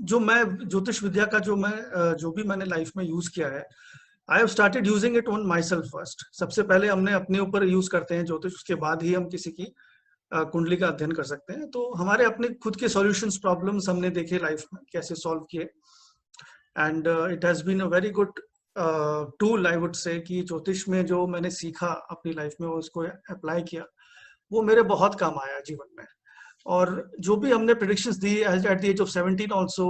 जो मैं ज्योतिष विद्या का जो भी मैंने लाइफ में यूज किया है, I have started using it on my self first. सबसे पहले हमने अपने ऊपर यूज करते हैं ज्योतिष, उसके बाद ही हम किसी की कुंडली का अध्ययन कर सकते हैं। तो हमारे अपने खुद के सॉल्यूशंस, प्रॉब्लम्स हमने देखे लाइफ में कैसे सॉल्व किए, and it has been a very good tool I would say कि ज्योतिष में जो मैंने सीखा अपनी लाइफ में उसको अप्लाई किया, वो मेरे बहुत काम आया जीवन में। और जो भी हमने प्रेडिक्शंस दी at the age of 17 also,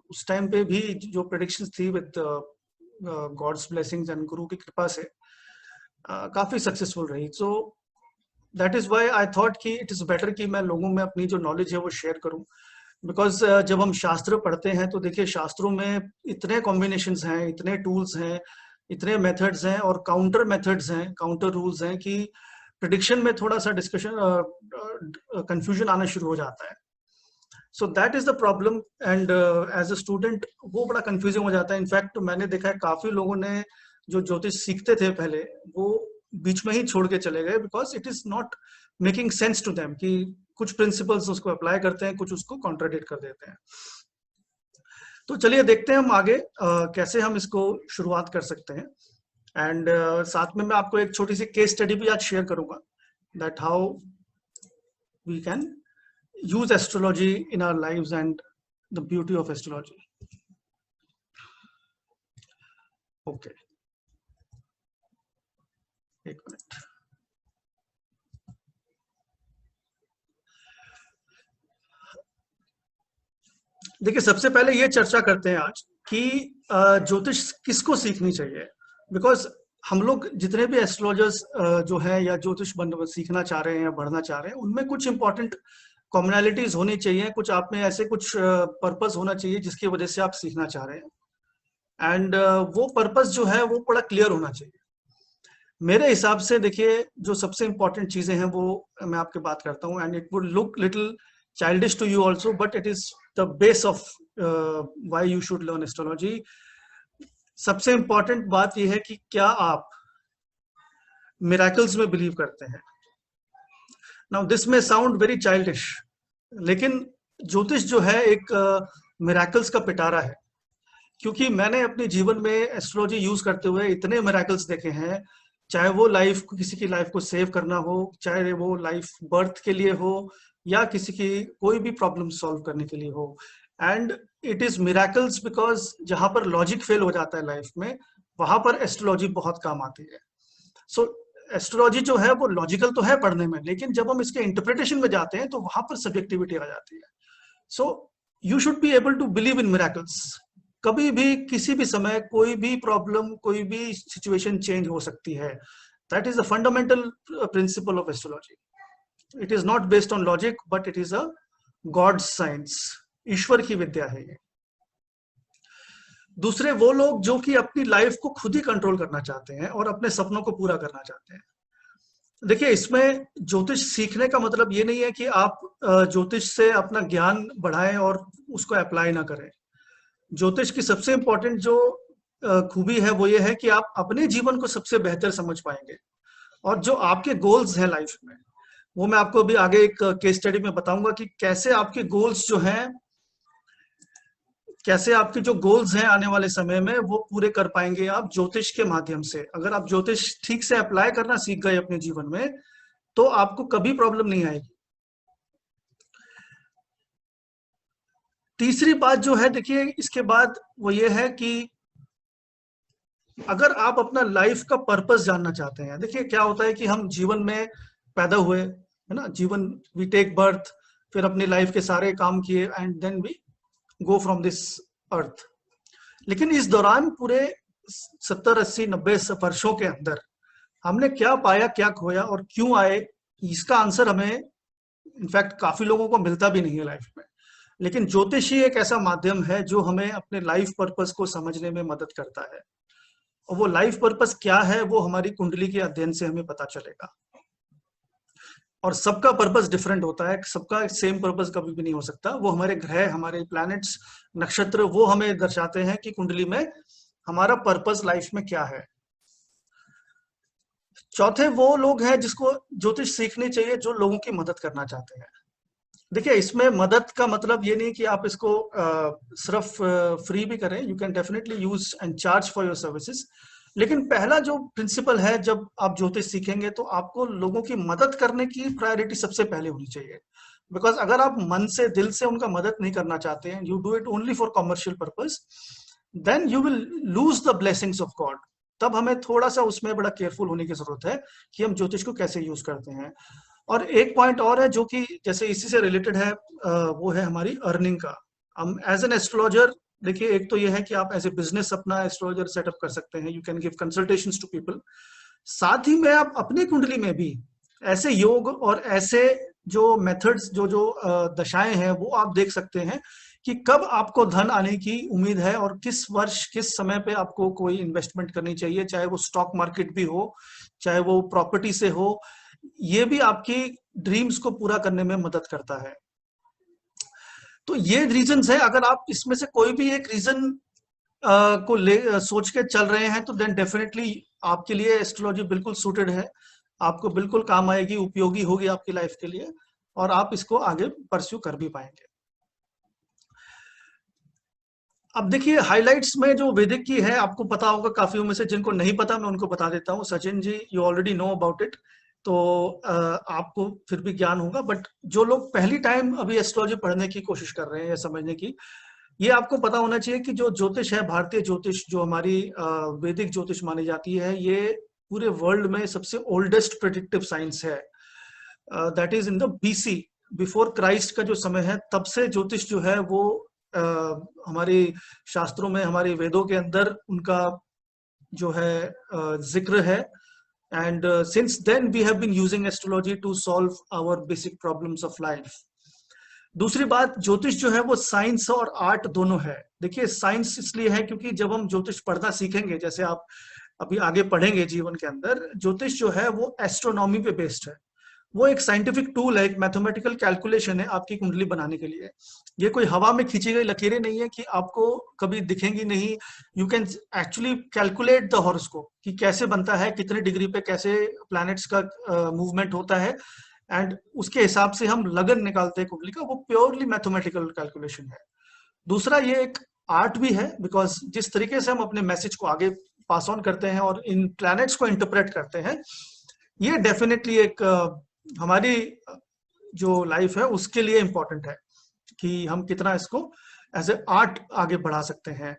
उस टाइम पे भी जो प्रेडिक्शंस थी विद गॉड्स ब्लेसिंग्स एंड गुरु की कृपा से काफी सक्सेसफुल रही। सो that is why I thought कि इट इज बेटर कि मैं लोगों में अपनी जो नॉलेज है वो शेयर करूं। बिकॉज जब हम शास्त्र पढ़ते हैं तो देखिए शास्त्रों में इतने कॉम्बिनेशंस हैं, इतने टूल्स हैं, इतने मेथड्स हैं और काउंटर मेथड्स हैं, काउंटर रूल्स हैं कि प्रेडिक्शन में थोड़ा सा डिस्कशन कंफ्यूजन आना शुरू हो जाता है। So that is the problem, and as a student वो बड़ा कंफ्यूजिंग हो जाता है। इनफैक्ट मैंने देखा है काफी लोगों ने जो ज्योतिष सीखते थे पहले, वो बीच में ही छोड़ के चले गए, because it is not making sense to them कि कुछ प्रिंसिपल्स उसको अप्लाई करते हैं, कुछ उसको कॉन्ट्राडिक्ट कर देते हैं। तो चलिए देखते हैं हम आगे कैसे हम इसको शुरुआत कर सकते हैं। एंड साथ में मैं आपको एक छोटी सी केस स्टडी भी आज शेयर करूंगा, that how we can use astrology in our lives and the beauty of astrology. Okay, एक मिनट। देखिए सबसे पहले ये चर्चा करते हैं आज कि ज्योतिष किसको सीखनी चाहिए। बिकॉज हम लोग जितने भी एस्ट्रोलॉजर्स जो है या ज्योतिष सीखना चाह रहे हैं या बढ़ना चाह रहे हैं, उनमें कुछ इंपॉर्टेंट कॉमनैलिटीज होनी चाहिए, कुछ आप में ऐसे कुछ पर्पस होना चाहिए जिसकी वजह से आप सीखना चाह रहे हैं। एंड वो पर्पस जो है वो बड़ा क्लियर होना चाहिए मेरे हिसाब से। देखिए जो सबसे इंपॉर्टेंट चीजें हैं वो मैं आपके बात करता हूँ, and it would look little childish to you also, but it is the base of why you should learn astrology. सबसे इंपॉर्टेंट बात यह है कि क्या आप मिरेकल्स में बिलीव करते हैं। नाउ दिस में साउंड वेरी चाइल्डिश, लेकिन ज्योतिष जो है एक मिरेकल्स का पिटारा है। क्योंकि मैंने अपने जीवन में एस्ट्रोलॉजी यूज करते हुए इतने मिरेकल्स देखे हैं, चाहे वो लाइफ किसी की लाइफ को सेव करना हो, चाहे वो लाइफ बर्थ के लिए हो, या किसी की कोई भी प्रॉब्लम सॉल्व करने के लिए हो। And it is miracles because जहां पर लॉजिक फेल हो जाता है लाइफ में, वहां पर एस्ट्रोलॉजी बहुत काम आती है। सो एस्ट्रोलॉजी जो है वो लॉजिकल तो है पढ़ने में, लेकिन जब हम इसके इंटरप्रिटेशन में जाते हैं तो वहां पर सब्जेक्टिविटी आ जाती है। So you should be able to believe in miracles. कभी भी किसी भी समय कोई भी प्रॉब्लम, कोई भी सिचुएशन चेंज हो सकती है। That is the fundamental principle of astrology. It is not based on logic, but it is a god's science, ईश्वर की विद्या है ये। दूसरे वो लोग जो कि अपनी लाइफ को खुद ही कंट्रोल करना चाहते हैं और अपने सपनों को पूरा करना चाहते हैं। देखिए इसमें ज्योतिष सीखने का मतलब ये नहीं है कि आप ज्योतिष से अपना ज्ञान बढ़ाएं और उसको अप्लाई ना करें। ज्योतिष की सबसे इंपॉर्टेंट जो खूबी है वो ये है कि आप अपने जीवन को सबसे बेहतर समझ पाएंगे, और जो आपके गोल्स हैं लाइफ में, वो मैं आपको अभी आगे एक केस स्टडी में बताऊंगा कि कैसे आपके गोल्स जो हैं, कैसे आपके जो गोल्स हैं आने वाले समय में वो पूरे कर पाएंगे आप ज्योतिष के माध्यम से। अगर आप ज्योतिष ठीक से अप्लाई करना सीख गए अपने जीवन में, तो आपको कभी प्रॉब्लम नहीं आएगी। तीसरी बात जो है, देखिए इसके बाद वो ये है कि अगर आप अपना लाइफ का पर्पस जानना चाहते हैं, देखिए क्या होता है कि हम जीवन में पैदा हुए, है ना, जीवन, वी टेक बर्थ, फिर अपनी लाइफ के सारे काम किए, and then we go from this earth. लेकिन इस दौरान पूरे 70, 80, 90 वर्षों के अंदर हमने क्या पाया, क्या खोया और क्यों आए, इसका आंसर हमें इनफैक्ट काफी लोगों को मिलता भी नहीं है लाइफ में। लेकिन ज्योतिष ही एक ऐसा माध्यम है जो हमें अपने लाइफ पर्पस को समझने में मदद करता है, और वो लाइफ पर्पस क्या है वो हमारी कुंडली के अध्ययन से हमें पता चलेगा। और सबका पर्पस डिफरेंट होता है, सबका सेम पर्पस कभी भी नहीं हो सकता। वो हमारे ग्रह, हमारे प्लैनेट्स, नक्षत्र, वो हमें दर्शाते हैं कि कुंडली में हमारा पर्पस लाइफ में क्या है। चौथे वो लोग हैं जिसको ज्योतिष सीखनी चाहिए जो लोगों की मदद करना चाहते हैं। देखिए, इसमें मदद का मतलब ये नहीं कि आप इसको सिर्फ फ्री भी करें, you can definitely use and charge for your services. लेकिन पहला जो प्रिंसिपल है, जब आप ज्योतिष सीखेंगे तो आपको लोगों की मदद करने की प्रायोरिटी सबसे पहले होनी चाहिए। बिकॉज अगर आप मन से, दिल से उनका मदद नहीं करना चाहते हैं, you do it only for commercial purpose, then you will lose the blessings of God. तब हमें थोड़ा सा उसमें बड़ा केयरफुल होने की जरूरत है कि हम ज्योतिष को कैसे यूज करते हैं। और एक पॉइंट और है जो कि जैसे इसी से रिलेटेड है, वो है हमारी अर्निंग का। हम एज एन एस्ट्रोलॉजर, देखिए, एक तो ये है कि आप एज ए बिजनेस अपना एस्ट्रोलॉजर सेटअप कर सकते हैं, you can give consultations to people. साथ ही में आप अपनी कुंडली में भी ऐसे योग और ऐसे जो मेथड्स, जो जो दशाएं हैं, वो आप देख सकते हैं कि कब आपको धन आने की उम्मीद है और किस वर्ष, किस समय पे आपको कोई इन्वेस्टमेंट करनी चाहिए, चाहे वो स्टॉक मार्केट भी हो, चाहे वो प्रॉपर्टी से हो। ये भी आपकी ड्रीम्स को पूरा करने में मदद करता है। तो ये रीजंस है, अगर आप इसमें से कोई भी एक रीजन को ले सोच के चल रहे हैं तो देन डेफिनेटली आपके लिए एस्ट्रोलॉजी बिल्कुल सूटेड है, आपको बिल्कुल काम आएगी, उपयोगी होगी आपकी लाइफ के लिए, और आप इसको आगे परस्यू कर भी पाएंगे। अब देखिए, हाइलाइट्स में जो वैदिक की है, आपको पता होगा, काफी में से जिनको नहीं पता मैं उनको बता देता हूँ। Sachin ji, you already know about it, तो आपको फिर भी ज्ञान होगा। बट जो लोग पहली टाइम अभी एस्ट्रोलॉजी पढ़ने की कोशिश कर रहे हैं या समझने की, ये आपको पता होना चाहिए कि जो ज्योतिष है, भारतीय ज्योतिष, जो हमारी वैदिक ज्योतिष मानी जाती है, ये पूरे वर्ल्ड में सबसे ओल्डेस्ट प्रेडिक्टिव साइंस है। That is in the BC, before Christ का जो समय है, तब से ज्योतिष जो है वो हमारे शास्त्रों में, हमारे वेदों के अंदर उनका जो है जिक्र है। And since then we have been using astrology to solve our basic problems of life. दूसरी बात, ज्योतिष जो है वो साइंस और आर्ट दोनों है। देखिए, साइंस इसलिए है क्योंकि जब हम ज्योतिष पढ़ना सीखेंगे, जैसे आप अभी आगे पढ़ेंगे जीवन के अंदर, ज्योतिष जो है वो एस्ट्रोनॉमी पे बेस्ड है। वो एक साइंटिफिक टूल है, एक मैथमेटिकल कैलकुलेशन है आपकी कुंडली बनाने के लिए। ये कोई हवा में खींची गई लकीरें नहीं है कि आपको कभी दिखेंगी नहीं। You can actually calculate the horoscope कि कैसे बनता है, कितने डिग्री पे कैसे प्लैनेट्स का मूवमेंट होता है, एंड उसके हिसाब से हम लगन निकालते हैं कुंडली का। वो प्योरली मैथमेटिकल कैलकुलेशन है। दूसरा, ये एक आर्ट भी है, बिकॉज जिस तरीके से हम अपने मैसेज को आगे पास ऑन करते हैं और इन प्लैनेट्स को इंटरप्रेट करते हैं, ये डेफिनेटली एक हमारी जो लाइफ है उसके लिए इंपॉर्टेंट है कि हम कितना इसको एज ए आर्ट आगे बढ़ा सकते हैं।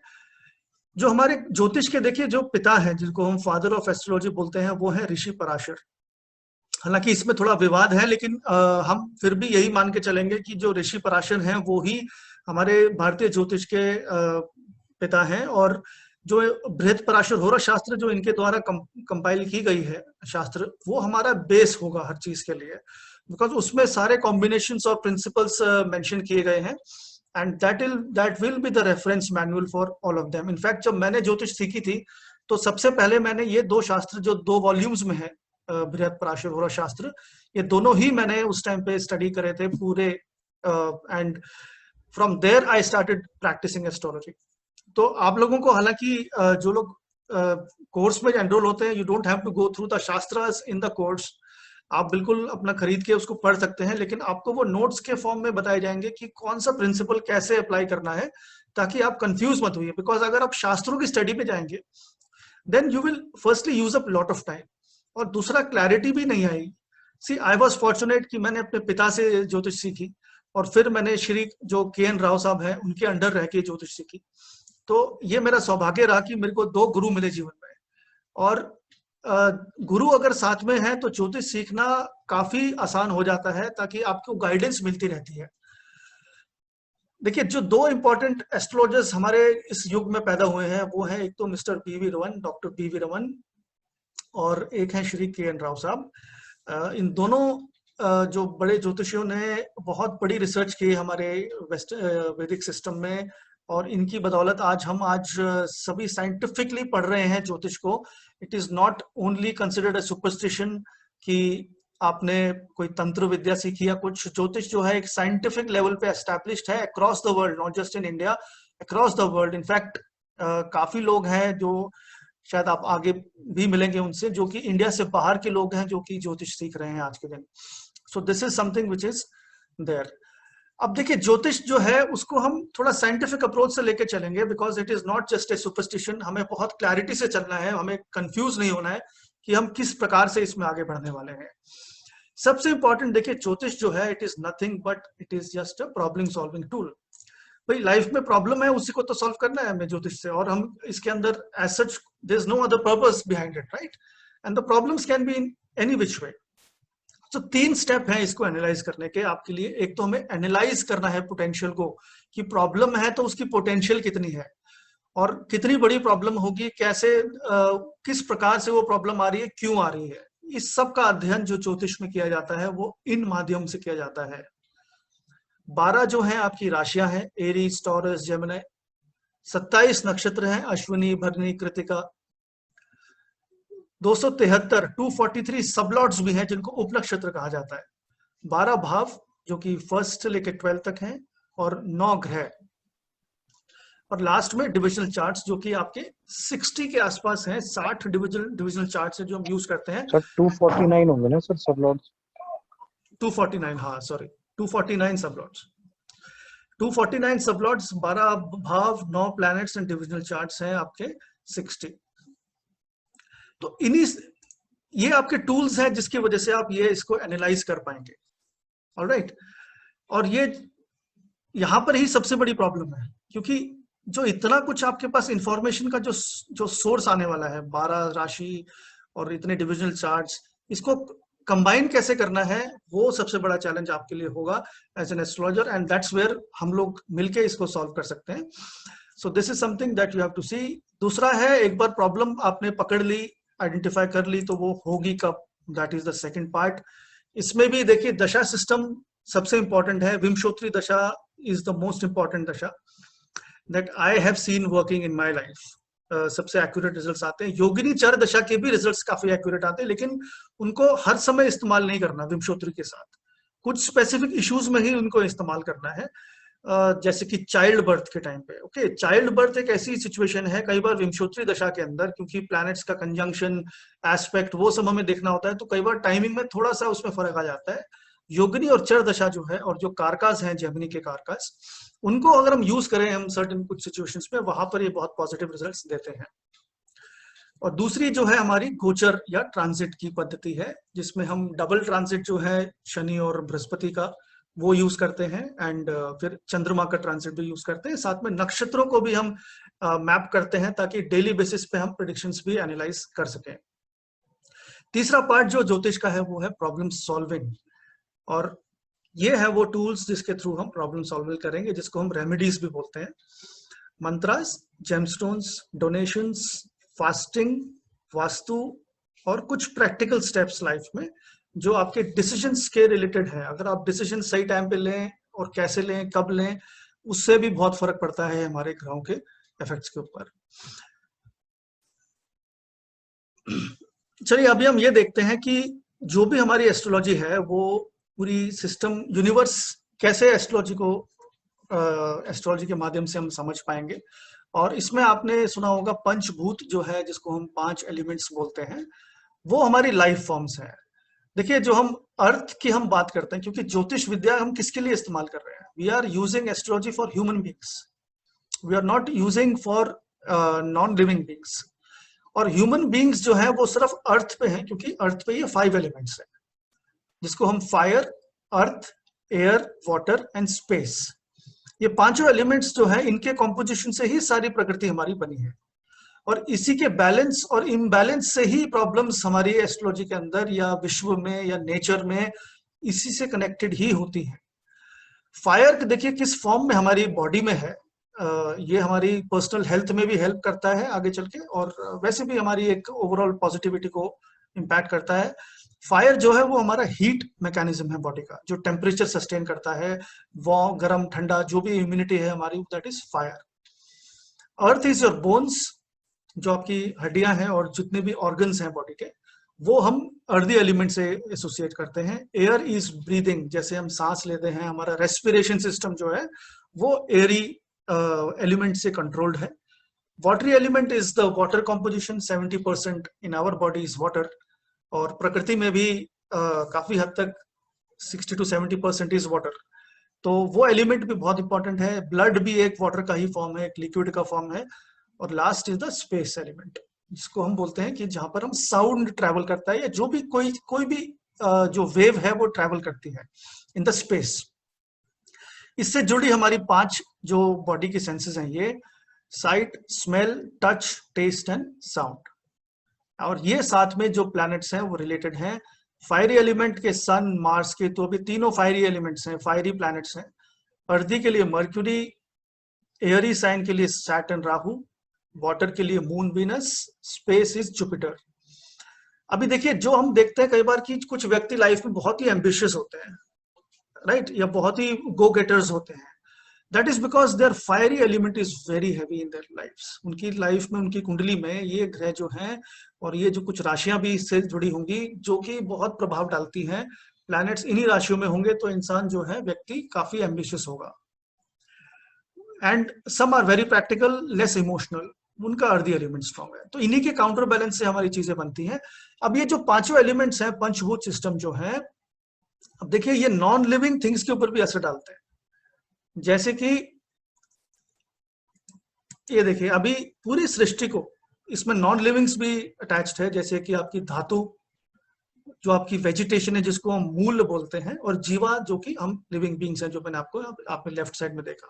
जो हमारे ज्योतिष के, देखिए, जो पिता हैं, जिनको हम फादर ऑफ एस्ट्रोलॉजी बोलते हैं, वो है ऋषि पराशर। हालांकि इसमें थोड़ा विवाद है, लेकिन हम फिर भी यही मान के चलेंगे कि जो ऋषि पराशर हैं वो ही हमारे भारतीय ज्योतिष के पिता हैं। और जो बृहद पराशर होरा शास्त्र जो इनके द्वारा कंपाइल की गई है शास्त्र, वो हमारा बेस होगा हर चीज के लिए, बिकॉज उसमें सारे कॉम्बिनेशंस और प्रिंसिपल्स मेंशन किए गए हैं, and that will be the reference manual for all of them. In fact जब मैंने ज्योतिष सीखी थी, तो सबसे पहले मैंने ये दो शास्त्र, जो 2 वॉल्यूम्स में है, बृहद पराशर होरा शास्त्र, ये दोनों ही मैंने उस टाइम पे स्टडी करे थे पूरे, and from there I started practising astrology. तो आप लोगों को, हालांकि जो लोग कोर्स में एनरोल होते हैं, you don't have to go through the shastras in the course. आप बिल्कुल अपना खरीद के उसको पढ़ सकते हैं, लेकिन आपको वो नोट्स के फॉर्म में बताए जाएंगे कि कौन सा प्रिंसिपल कैसे अप्लाई करना है, ताकि आप कंफ्यूज मत होइए। बिकॉज अगर आप शास्त्रों की स्टडी में जाएंगे, then you will firstly use up lot of time, और दूसरा, क्लैरिटी भी नहीं आएगी। सी, आई वॉज फॉर्चुनेट कि मैंने अपने पिता से ज्योतिष सीखी, और फिर मैंने श्री जो के.एन. राव साहब हैं, उनके अंडर रह के ज्योतिष सीखी। तो ये मेरा सौभाग्य रहा कि मेरे को 2 गुरु मिले जीवन में। और गुरु अगर साथ में है तो ज्योतिष सीखना काफी आसान हो जाता है, ताकि आपको गाइडेंस मिलती रहती है। देखिए, जो 2 इंपॉर्टेंट एस्ट्रोलॉजर्स हमारे इस युग में पैदा हुए हैं, वो है एक तो mister PV Raman, doctor PV Raman, और एक है श्री के.एन. राव साहब। इन दोनों जो बड़े ज्योतिषियों ने बहुत बड़ी रिसर्च की हमारे वैदिक सिस्टम में, और इनकी बदौलत आज सभी साइंटिफिकली पढ़ रहे हैं ज्योतिष को। It is not only considered a superstition कि आपने कोई तंत्र विद्या सीखी या कुछ। ज्योतिष जो है एक साइंटिफिक लेवल पे एस्टैब्लिश्ड है across the world, not just in India, across the world. In fact काफी लोग हैं जो शायद आप आगे भी मिलेंगे उनसे, जो कि इंडिया से बाहर के लोग हैं जो कि ज्योतिष सीख रहे हैं आज के दिन। So this is something which is there. अब देखिए ज्योतिष जो है उसको हम थोड़ा साइंटिफिक अप्रोच से लेके चलेंगे, because it is not just a superstition. हमें बहुत क्लैरिटी से चलना है, हमें कंफ्यूज नहीं होना है कि हम किस प्रकार से इसमें आगे बढ़ने वाले हैं। सबसे इंपॉर्टेंट देखिए, ज्योतिष जो है it is nothing but it is just a problem solving tool. भाई लाइफ में प्रॉब्लम है, उसी को तो सॉल्व करना है हमें ज्योतिष से, और हम इसके अंदर as such there is no other purpose behind it, right? And the problems can be in any which way. तो 3 स्टेप हैं इसको एनालाइज करने के आपके लिए। एक तो हमें एनालाइज करना है पोटेंशियल को, कि प्रॉब्लम है तो उसकी पोटेंशियल कितनी है और कितनी बड़ी प्रॉब्लम होगी, कैसे किस प्रकार से वो प्रॉब्लम आ रही है, क्यों आ रही है। इस सब का अध्ययन जो ज्योतिष में किया जाता है वो इन माध्यम से किया जाता है। 12 जो है आपकी राशियां हैं, एरीज, टॉरस, जेमिनी। 27 नक्षत्र हैं, अश्विनी, भरणी, कृतिका। 273 243 सबलॉट्स भी हैं जिनको उपनक्षत्र कहा जाता है। 12 भाव जो कि फर्स्ट से लेकर 12 तक हैं, और 9 ग्रह, और लास्ट में डिविजनल चार्ट्स जो कि आपके 60 के आसपास हैं। 60 डिविजनल चार्ट्स हैं जो हम यूज करते हैं। सर 249 होंगे ना सर सब लॉट्स? 249, हाँ सॉरी, 249 सबलॉट्स। 249 सबलॉट्स, 12 भाव, 9 प्लैनेट्स एंड डिविजनल चार्ट्स हैं आपके 60। तो इन्हीं ये आपके टूल्स हैं जिसकी वजह से आप ये इसको एनालाइज कर पाएंगे। ऑलराइट, और ये यहां पर ही सबसे बड़ी प्रॉब्लम है, क्योंकि जो इतना कुछ आपके पास इंफॉर्मेशन का जो सोर्स आने वाला है, 12 राशि और इतने डिविजनल चार्ट्स, इसको कंबाइन कैसे करना है वो सबसे बड़ा चैलेंज आपके लिए होगा as an astrologer, and that's where हम लोग मिलके इसको सॉल्व कर सकते हैं। So this is something that you have to see. दूसरा है, एक बार प्रॉब्लम आपने पकड़ ली, आइडेंटिफाई कर ली, तो वो होगी कब, that is the second part. इसमें भी देखिए दशा सिस्टम सबसे इंपॉर्टेंट है। विमशोत्री दशा इज द मोस्ट इंपॉर्टेंट दशा that I have seen working in my life. सबसे एक्यूरेट रिजल्ट्स आते हैं। योगिनी चर दशा के भी रिजल्ट्स काफी एक्यूरेट आते हैं, लेकिन उनको हर समय इस्तेमाल नहीं करना विमशोत्री के साथ। कुछ स्पेसिफिक इश्यूज में ही उनको इस्तेमाल करना है, जैसे कि चाइल्ड बर्थ के टाइम पे। ओके, चाइल्ड बर्थ एक ऐसी सिचुएशन है कई बार विमशोत्री दशा के अंदर, क्योंकि प्लैनेट्स का कंजंक्शन, एस्पेक्ट, वो सब हमें देखना होता है, तो कई बार टाइमिंग में थोड़ा सा उसमें फर्क आ जाता है। योगिनी और चर दशा जो है, और जो कारकास हैं जेमिनी के कारकास, उनको अगर हम यूज करें हम सर्टेन कुछ सिचुएशंस में, वहां पर ये बहुत पॉजिटिव रिजल्ट्स देते हैं। और दूसरी जो है हमारी गोचर या ट्रांजिट की पद्धति है, जिसमें हम डबल ट्रांजिट जो है शनि और बृहस्पति का, वो यूज करते हैं, एंड फिर चंद्रमा का ट्रांजिट भी यूज करते हैं। साथ में नक्षत्रों को भी हम मैप करते हैं ताकि डेली बेसिस पे हम प्रेडिक्शंस भी एनालाइज कर सकें। तीसरा पार्ट जो ज्योतिष का है वो है प्रॉब्लम सॉल्विंग, और ये है वो टूल्स जिसके थ्रू हम प्रॉब्लम सॉल्विंग करेंगे, जिसको हम रेमेडीज भी बोलते हैं। Mantras, gemstones, donations, fasting, vastu, और कुछ प्रैक्टिकल स्टेप्स लाइफ में जो आपके डिसीजंस के रिलेटेड है। अगर आप डिसीजन सही टाइम पे लें, और कैसे लें, कब लें, उससे भी बहुत फर्क पड़ता है हमारे ग्रहों के इफेक्ट्स के ऊपर। चलिए अभी हम ये देखते हैं कि जो भी हमारी एस्ट्रोलॉजी है वो पूरी सिस्टम, यूनिवर्स, कैसे एस्ट्रोलॉजी के माध्यम से हम समझ पाएंगे। और इसमें आपने सुना होगा पंचभूत जो है, जिसको हम 5 एलिमेंट्स बोलते हैं, वो हमारी लाइफ फॉर्म्स है। देखिए जो हम अर्थ की हम बात करते हैं, क्योंकि ज्योतिष विद्या हम किसके लिए इस्तेमाल कर रहे हैं, we are using astrology for human beings, we are not using for non living beings. और ह्यूमन बींग्स जो है वो सिर्फ अर्थ पे हैं, क्योंकि अर्थ पे ये 5 एलिमेंट्स है, जिसको हम fire, earth, air, water and space, ये 5 एलिमेंट्स जो है, इनके कॉम्पोजिशन से ही सारी प्रकृति हमारी बनी है। और इसी के बैलेंस और इम्बैलेंस से ही प्रॉब्लम्स हमारी एस्ट्रोलॉजी के अंदर या विश्व में या नेचर में इसी से कनेक्टेड ही होती हैं। फायर देखिए किस फॉर्म में हमारी बॉडी में है, ये हमारी पर्सनल हेल्थ में भी हेल्प करता है आगे चल के, और वैसे भी हमारी एक ओवरऑल पॉजिटिविटी को इम्पैक्ट करता है। फायर जो है वो हमारा हीट मैकेनिज्म है बॉडी का, जो टेम्परेचर सस्टेन करता है, वो गर्म ठंडा जो भी इम्यूनिटी है हमारी, that is fire. Earth is your bones, जो आपकी हड्डियां हैं और जितने भी ऑर्गन्स हैं बॉडी के, वो हम अर्दी एलिमेंट से एसोसिएट करते हैं। एयर इज ब्रीदिंग, जैसे हम सांस लेते हैं, हमारा रेस्पिरेशन सिस्टम जो है वो एयरी एलिमेंट से कंट्रोल्ड है। Watery element is the water composition, 70% in our body is water, और प्रकृति में भी काफी हद तक 60 to 70% इज वाटर। तो वो एलिमेंट भी बहुत इंपॉर्टेंट है। ब्लड भी एक वाटर का ही फॉर्म है, एक लिक्विड का फॉर्म है। और last is the space element, जिसको हम बोलते हैं कि जहां पर हम साउंड ट्रैवल करता है, या जो भी कोई भी जो वेव है वो ट्रैवल करती है इन द स्पेस। इससे जुड़ी हमारी 5 जो बॉडी की सेंसेस हैं, ये sight, smell, touch, taste and sound. और ये साथ में जो प्लैनेट्स हैं वो रिलेटेड हैं फायरी एलिमेंट के सन, मार्स के। तो अभी तीनों फायरी एलिमेंट्स हैं, फायरी प्लैनेट्स हैं। अर्दी के लिए मर्क्यूरी, एयरी साइन के लिए सैटर्न राहु, वाटर के लिए moon Venus, space is Jupiter. अभी देखिए, जो हम देखते हैं कई बार कि कुछ व्यक्ति लाइफ में बहुत ही एम्बिशियस होते हैं, राइट, या बहुत ही गो गेटर्स होते हैं। That is because their fiery element is very heavy in their lifes. उनकी लाइफ में, उनकी कुंडली में ये ग्रह जो हैं और ये जो कुछ राशियां भी इससे जुड़ी होंगी जो कि बहुत प्रभाव डालती हैं, प्लैनेट्स इन्हीं राशियों में होंगे तो इंसान जो है, व्यक्ति काफी एम्बिशियस होगा। And some are very practical, less emotional, उनका अर्दी एलिमेंट स्ट्रॉन्ग है। तो इन्हीं के काउंटर बैलेंस से हमारी चीजें बनती हैं। अब ये जो पांचों एलिमेंट्स हैं, पंचभूत सिस्टम जो है, अब देखिए ये नॉन लिविंग थिंग्स के ऊपर भी असर डालते हैं। जैसे कि ये देखिए, अभी पूरी सृष्टि को, इसमें नॉन लिविंग्स भी अटैच्ड है, जैसे कि आपकी धातु, जो आपकी वेजिटेशन है जिसको हम मूल बोलते हैं, और जीवा जो कि हम लिविंग बींग्स हैं, जो मैंने आपने लेफ्ट साइड में देखा,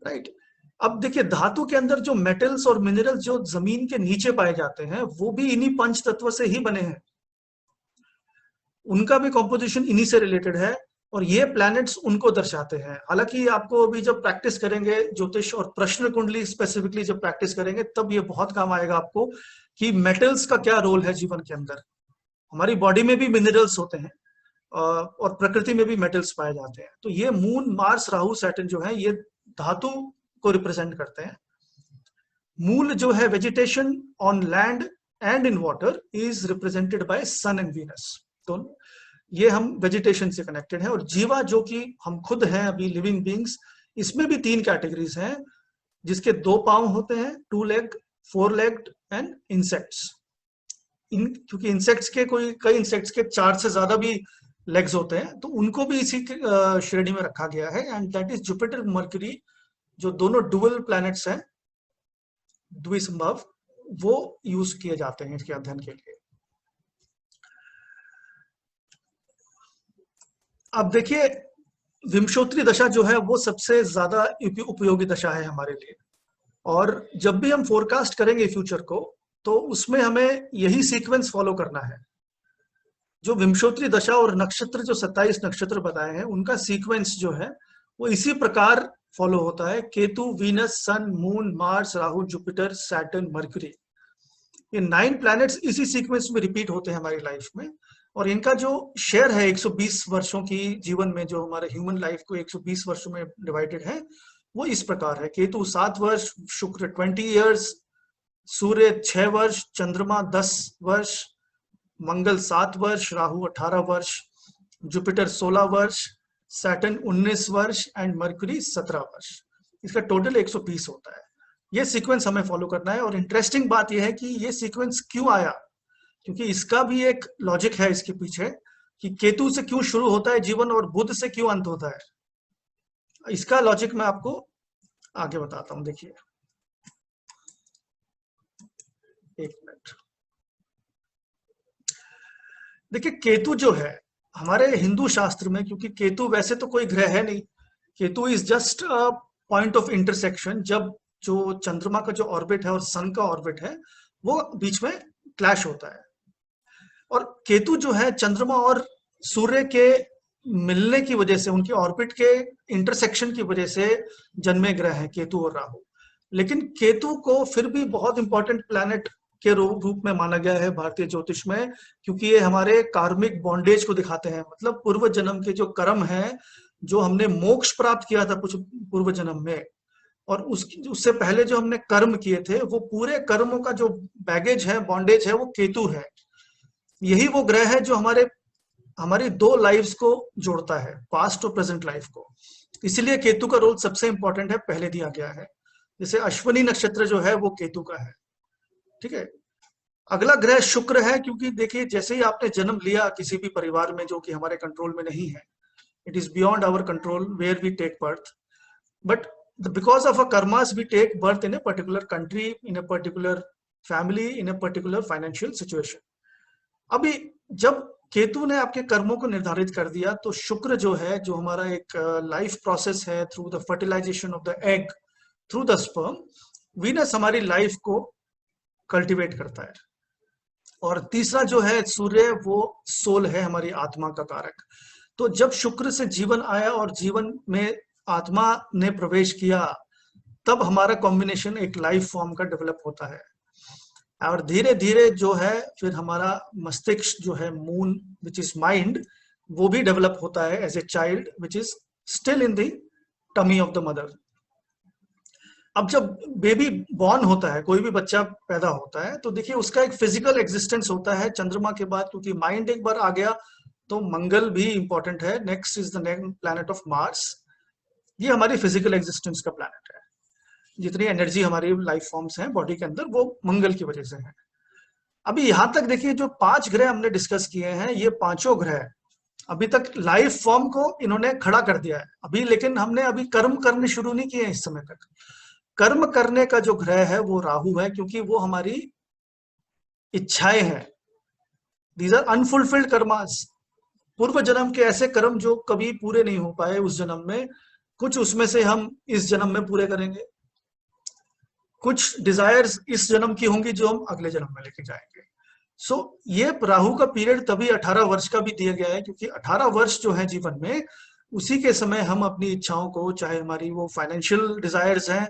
राइट। अब देखिए, धातु के अंदर जो मेटल्स और मिनरल्स जो जमीन के नीचे पाए जाते हैं, वो भी इन्हीं पंच तत्व से ही बने हैं। उनका भी कॉम्पोजिशन इन्हीं से रिलेटेड है, और ये प्लैनेट्स उनको दर्शाते हैं। हालांकि आपको अभी जब प्रैक्टिस करेंगे ज्योतिष और प्रश्न कुंडली स्पेसिफिकली जब प्रैक्टिस करेंगे, तब ये बहुत काम आएगा आपको कि मेटल्स का क्या रोल है जीवन के अंदर। हमारी बॉडी में भी मिनरल्स होते हैं और प्रकृति में भी मेटल्स पाए जाते हैं। तो ये मून, मार्स, राहु, सैटर्न जो है, ये धातु को रिप्रेजेंट करते हैं। मूल जो है vegetation on land and in water is represented by Sun and Venus. तो ये हम वेजिटेशन से कनेक्टेड है। और जीवा जो कि हम खुद हैं अभी लिविंग बींग्स, इसमें भी 3 कैटेगरीज हैं, जिसके 2 पांव होते हैं, 2 लेग, 4 लेग्ड एंड इंसेक्ट्स। क्योंकि इंसेक्ट्स के कई इंसेक्ट्स के 4 से ज्यादा भी लेग्स होते हैं, तो उनको भी इसी श्रेणी में रखा गया है। And that is Jupiter, mercury, जो दोनों डुअल प्लैनेट्स हैं, द्विसंभव, वो यूज किए जाते हैं इसके अध्ययन के लिए। अब देखिए, विंशोत्तरी दशा जो है वो सबसे ज्यादा उपयोगी दशा है हमारे लिए। और जब भी हम फोरकास्ट करेंगे फ्यूचर को, तो उसमें हमें यही सीक्वेंस फॉलो करना है। जो विंशोत्तरी दशा और नक्षत्र, जो 27 नक्षत्र बताए हैं, उनका सीक्वेंस जो है वो इसी प्रकार फॉलो होता है। Ketu, Venus, Sun, Moon, Mars, Rahu, Jupiter, Saturn, Mercury, ये 9 प्लैनेट्स इसी सीक्वेंस में रिपीट होते हैं हमारी लाइफ में। और इनका जो शेयर है 120 वर्षों की जीवन में, जो हमारे ह्यूमन लाइफ को 120 वर्षों में डिवाइडेड है, वो इस प्रकार है। केतु 7 वर्ष, शुक्र 20 इयर्स, सूर्य 6 वर्ष, चंद्रमा 10 वर्ष, मंगल 7 वर्ष, राहु 18 वर्ष, जुपिटर 16 वर्ष, सैटर्न 19 वर्ष एंड मर्क्यूरी 17 वर्ष। इसका टोटल 120 होता है। ये सीक्वेंस हमें फॉलो करना है। और इंटरेस्टिंग बात यह है कि ये सीक्वेंस क्यों आया, क्योंकि इसका भी एक लॉजिक है इसके पीछे, कि केतु से क्यों शुरू होता है जीवन और बुध से क्यों अंत होता है। इसका लॉजिक मैं आपको आगे बताता हूं। देखिए, एक मिनट। देखिए, केतु जो है हमारे हिंदू शास्त्र में, क्योंकि केतु वैसे तो कोई ग्रह है नहीं, Ketu is just a point of intersection. जब जो चंद्रमा का जो ऑर्बिट है और सन का ऑर्बिट है, वो बीच में क्लैश होता है। और केतु जो है चंद्रमा और सूर्य के मिलने की वजह से, उनके ऑर्बिट के इंटरसेक्शन की वजह से जन्मे ग्रह हैं केतु और राहु। लेकिन केतु को फिर भी बहुत इंपॉर्टेंट प्लैनेट के रूप में माना गया है भारतीय ज्योतिष में, क्योंकि ये हमारे कार्मिक बॉन्डेज को दिखाते हैं। मतलब पूर्व जन्म के जो कर्म हैं, जो हमने मोक्ष प्राप्त किया था कुछ पूर्व जन्म में, और उससे पहले जो हमने कर्म किए थे, वो पूरे कर्मों का जो बैगेज है, बॉन्डेज है, वो केतु है। यही वो ग्रह है जो हमारी 2 लाइफ्स को जोड़ता है, पास्ट और प्रेजेंट लाइफ को। इसलिए केतु का रोल सबसे इंपॉर्टेंट है, पहले दिया गया है। जैसे अश्विनी नक्षत्र जो है वो केतु का है, ठीक है। अगला ग्रह शुक्र है, क्योंकि देखिए जैसे ही आपने जन्म लिया किसी भी परिवार में जो कि हमारे कंट्रोल में नहीं है, It is beyond our control where we take birth. But because of our karmas, we take birth in a particular country, in a particular family, in a particular financial situation. अभी जब केतु ने आपके कर्मों को निर्धारित कर दिया, तो शुक्र जो है, जो हमारा एक लाइफ प्रोसेस है through the fertilisation of the egg through the sperm, Venus हमारी लाइफ को कल्टीवेट करता है। और तीसरा जो है सूर्य, वो सोल है, हमारी आत्मा का कारक। तो जब शुक्र से जीवन आया और जीवन में आत्मा ने प्रवेश किया, तब हमारा कॉम्बिनेशन एक लाइफ फॉर्म का डेवलप होता है। और धीरे धीरे जो है फिर हमारा मस्तिष्क जो है, मून विच इज माइंड, वो भी डेवलप होता है as a child which is still in the tummy of the mother. अब जब बेबी बॉर्न होता है, कोई भी बच्चा पैदा होता है, तो देखिए उसका एक फिजिकल एग्जिस्टेंस होता है चंद्रमा के बाद, क्योंकि माइंड एक बार आ गया तो मंगल भी इंपॉर्टेंट है। Next is the next planet of Mars. ये हमारी फिजिकल एग्जिस्टेंस का प्लैनेट है। जितनी एनर्जी हमारी लाइफ फॉर्म्स हैं बॉडी के अंदर, वो मंगल की वजह से है। अभी यहां तक देखिए, जो 5 ग्रह हमने डिस्कस किए हैं, ये पांचों ग्रह अभी तक लाइफ फॉर्म को इन्होंने खड़ा कर दिया है अभी, लेकिन हमने अभी कर्म करने शुरू नहीं किए इस समय तक। कर्म करने का जो ग्रह है वो राहु है, क्योंकि वो हमारी इच्छाएं हैं। These are unfulfilled karmas. पूर्व जन्म के ऐसे कर्म जो कभी पूरे नहीं हो पाए उस जन्म में, कुछ उसमें से हम इस जन्म में पूरे करेंगे। कुछ डिजायर्स इस जन्म की होंगी जो हम अगले जन्म में लेके जाएंगे। सो ये राहु का पीरियड तभी 18 वर्ष का भी दिया गया है, क्योंकि 18 वर्ष जो है जीवन में, उसी के समय हम अपनी इच्छाओं को, चाहे हमारी वो फाइनेंशियल डिजायर्स हैं,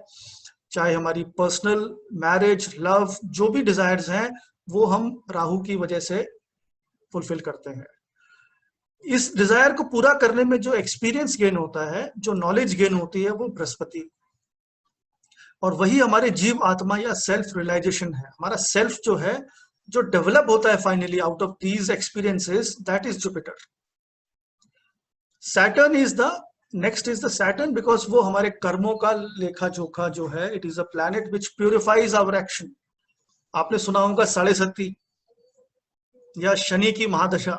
चाहे हमारी पर्सनल, मैरिज, लव, जो भी डिजायर्स हैं, वो हम राहु की वजह से फुलफिल करते हैं। इस डिजायर को पूरा करने में जो एक्सपीरियंस गेन होता है, जो नॉलेज गेन होती है, वो बृहस्पति, और वही हमारे जीव आत्मा या सेल्फ रियलाइजेशन है। हमारा सेल्फ जो है, जो डेवलप होता है finally out of these experiences, that is Jupiter. Saturn is the next is the Saturn, because वो हमारे कर्मों का लेखा जोखा जो है, it is a planet which purifies our action. आपने सुना होगा 67 या शनि की महादशा।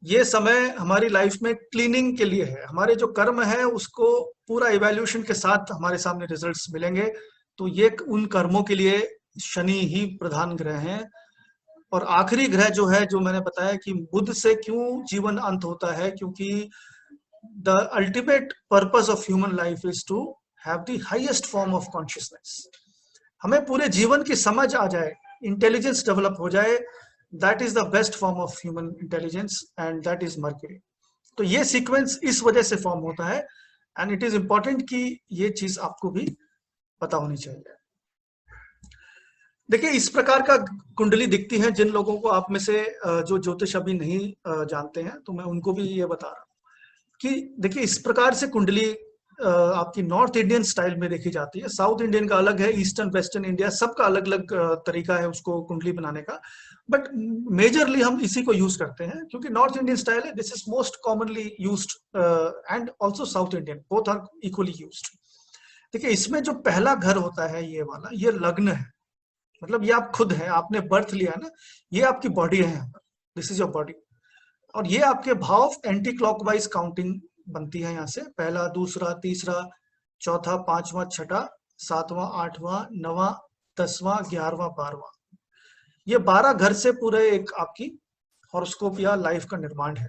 ये समय हमारी लाइफ में क्लीनिंग के लिए है। हमारे जो कर्म है उसको पूरा इवैल्यूएशन के साथ हमारे सामने रिजल्ट्स मिलेंगे। तो ये उन कर्मों के लिए शनि ही प्रधान ग्रह हैं। और आखिरी ग्रह जो है, जो मैंने बताया कि बुध से क्यों जीवन अंत होता है, क्योंकि the ultimate purpose of human life is to have the highest form of consciousness. हमें पूरे जीवन की समझ आ जाए, इंटेलिजेंस डेवलप हो जाए, that is the best form of human intelligence, and that is Mercury. तो ये सीक्वेंस इस वजह से फॉर्म होता है, एंड इट इज इंपॉर्टेंट कि ये चीज आपको भी पता होनी चाहिए। देखिए, इस प्रकार का कुंडली दिखती है जिन लोगों को, आप में से जो ज्योतिष अभी नहीं जानते हैं, तो मैं उनको भी ये बता रहा हूँ कि देखिए, इस प्रकार से कुंडली आपकी नॉर्थ इंडियन स्टाइल में देखी जाती है। साउथ इंडियन का अलग है, ईस्टर्न वेस्टर्न इंडिया सबका अलग अलग तरीका है उसको कुंडली बनाने का, बट मेजरली हम इसी को यूज करते हैं, क्योंकि नॉर्थ इंडियन स्टाइल है। This is most commonly used and also South Indian, both are equally used. देखिए, इसमें जो पहला घर होता है, ये वाला, ये लग्न है। मतलब ये आप खुद है, आपने बर्थ लिया ना, ये आपकी बॉडी है, दिस इज योर बॉडी। और ये आपके भाव एंटी क्लॉकवाइज काउंटिंग बनती है। यहाँ से पहला, दूसरा, तीसरा, चौथा, पांचवा, छठा, सातवां, आठवां, नवां, 10वां, 11वां, 12वां, ये 12 घर से पूरे एक आपकी हॉरोस्कोप या लाइफ का निर्माण है।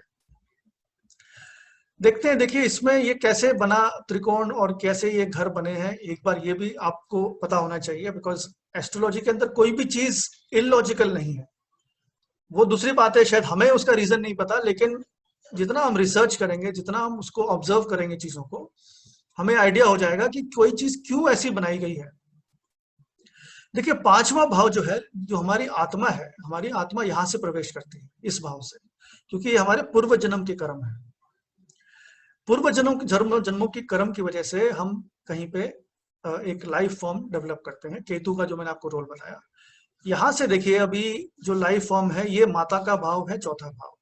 देखते हैं, देखिए इसमें ये कैसे बना त्रिकोण और कैसे ये घर बने हैं, एक बार ये भी आपको पता होना चाहिए, बिकॉज एस्ट्रोलॉजी के अंदर कोई भी चीज इलॉजिकल नहीं है। वो दूसरी बात है, शायद हमें उसका रीजन नहीं पता, लेकिन जितना हम रिसर्च करेंगे, जितना हम उसको ऑब्जर्व करेंगे चीजों को, हमें आइडिया हो जाएगा कि कोई चीज क्यों ऐसी बनाई गई है। देखिए, 5वां भाव जो है, जो हमारी आत्मा है, हमारी आत्मा यहां से प्रवेश करती है इस भाव से, क्योंकि ये हमारे पूर्व जन्म के कर्म है। पूर्व जन्मों की कर्म की वजह से हम कहीं पे एक लाइफ फॉर्म डेवलप करते हैं। केतु का जो मैंने आपको रोल बताया, यहां से देखिए अभी जो लाइफ फॉर्म है, ये माता का भाव है, चौथा भाव।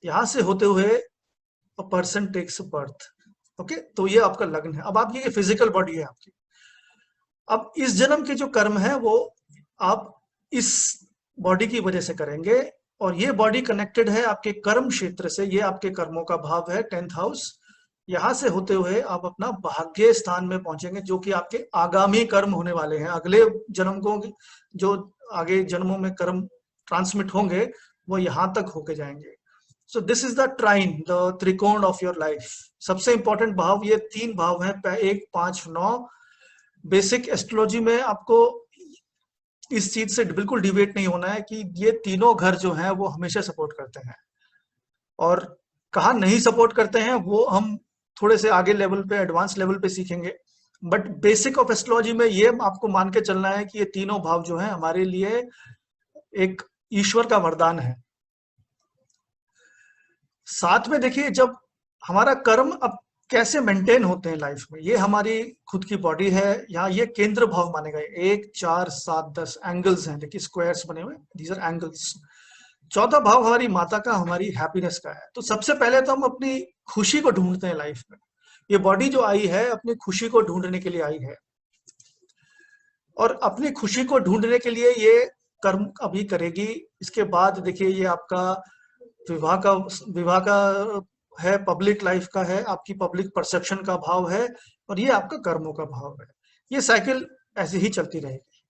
यहां से होते हुए a person takes birth. Okay, तो ये आपका लग्न है। अब आपकी ये फिजिकल बॉडी है आपकी। अब इस जन्म के जो कर्म है वो आप इस बॉडी की वजह से करेंगे, और ये बॉडी कनेक्टेड है आपके कर्म क्षेत्र से, ये आपके कर्मों का भाव है 10th हाउस। यहां से होते हुए आप अपना भाग्य स्थान में पहुंचेंगे, जो कि आपके आगामी कर्म होने वाले हैं, अगले जन्म को, जो आगे जन्मों में कर्म ट्रांसमिट होंगे वो यहां तक होके जाएंगे। So this is the trine, the trikona of your life. सबसे इंपॉर्टेंट भाव ये 3 भाव हैं, 1, 5, 9। बेसिक एस्ट्रोलॉजी में आपको इस चीज से बिल्कुल डिवेट नहीं होना है कि ये तीनों घर जो हैं वो हमेशा सपोर्ट करते हैं, और कहाँ नहीं सपोर्ट करते हैं वो हम थोड़े से आगे लेवल पे, एडवांस लेवल पे सीखेंगे। बट बेसिक ऑफ एस्ट्रोलॉजी में ये आपको मान के चलना है कि ये तीनों भाव जो हैं हमारे लिए एक ईश्वर का वरदान है। साथ में देखिए, जब हमारा कर्म अब कैसे मेंटेन होते हैं लाइफ में, ये हमारी खुद की बॉडी है, यहाँ ये केंद्र भाव माने गए। 1, 4, 7, 10 एंगल्स हैं, देखिए स्क्वायर्स बने हुए, दीज आर एंगल्स। चौथा भाव हमारी माता का, हमारी हैप्पीनेस का है। तो सबसे पहले तो हम अपनी खुशी को ढूंढते हैं लाइफ में। ये बॉडी जो आई है अपनी खुशी को ढूंढने के लिए आई है, और अपनी खुशी को ढूंढने के लिए ये कर्म अभी करेगी। इसके बाद देखिए ये आपका विवाह का है, पब्लिक लाइफ का है, आपकी पब्लिक परसेप्शन का भाव है, और ये आपका कर्मों का भाव है। ये साइकिल ऐसे ही चलती रहेगी।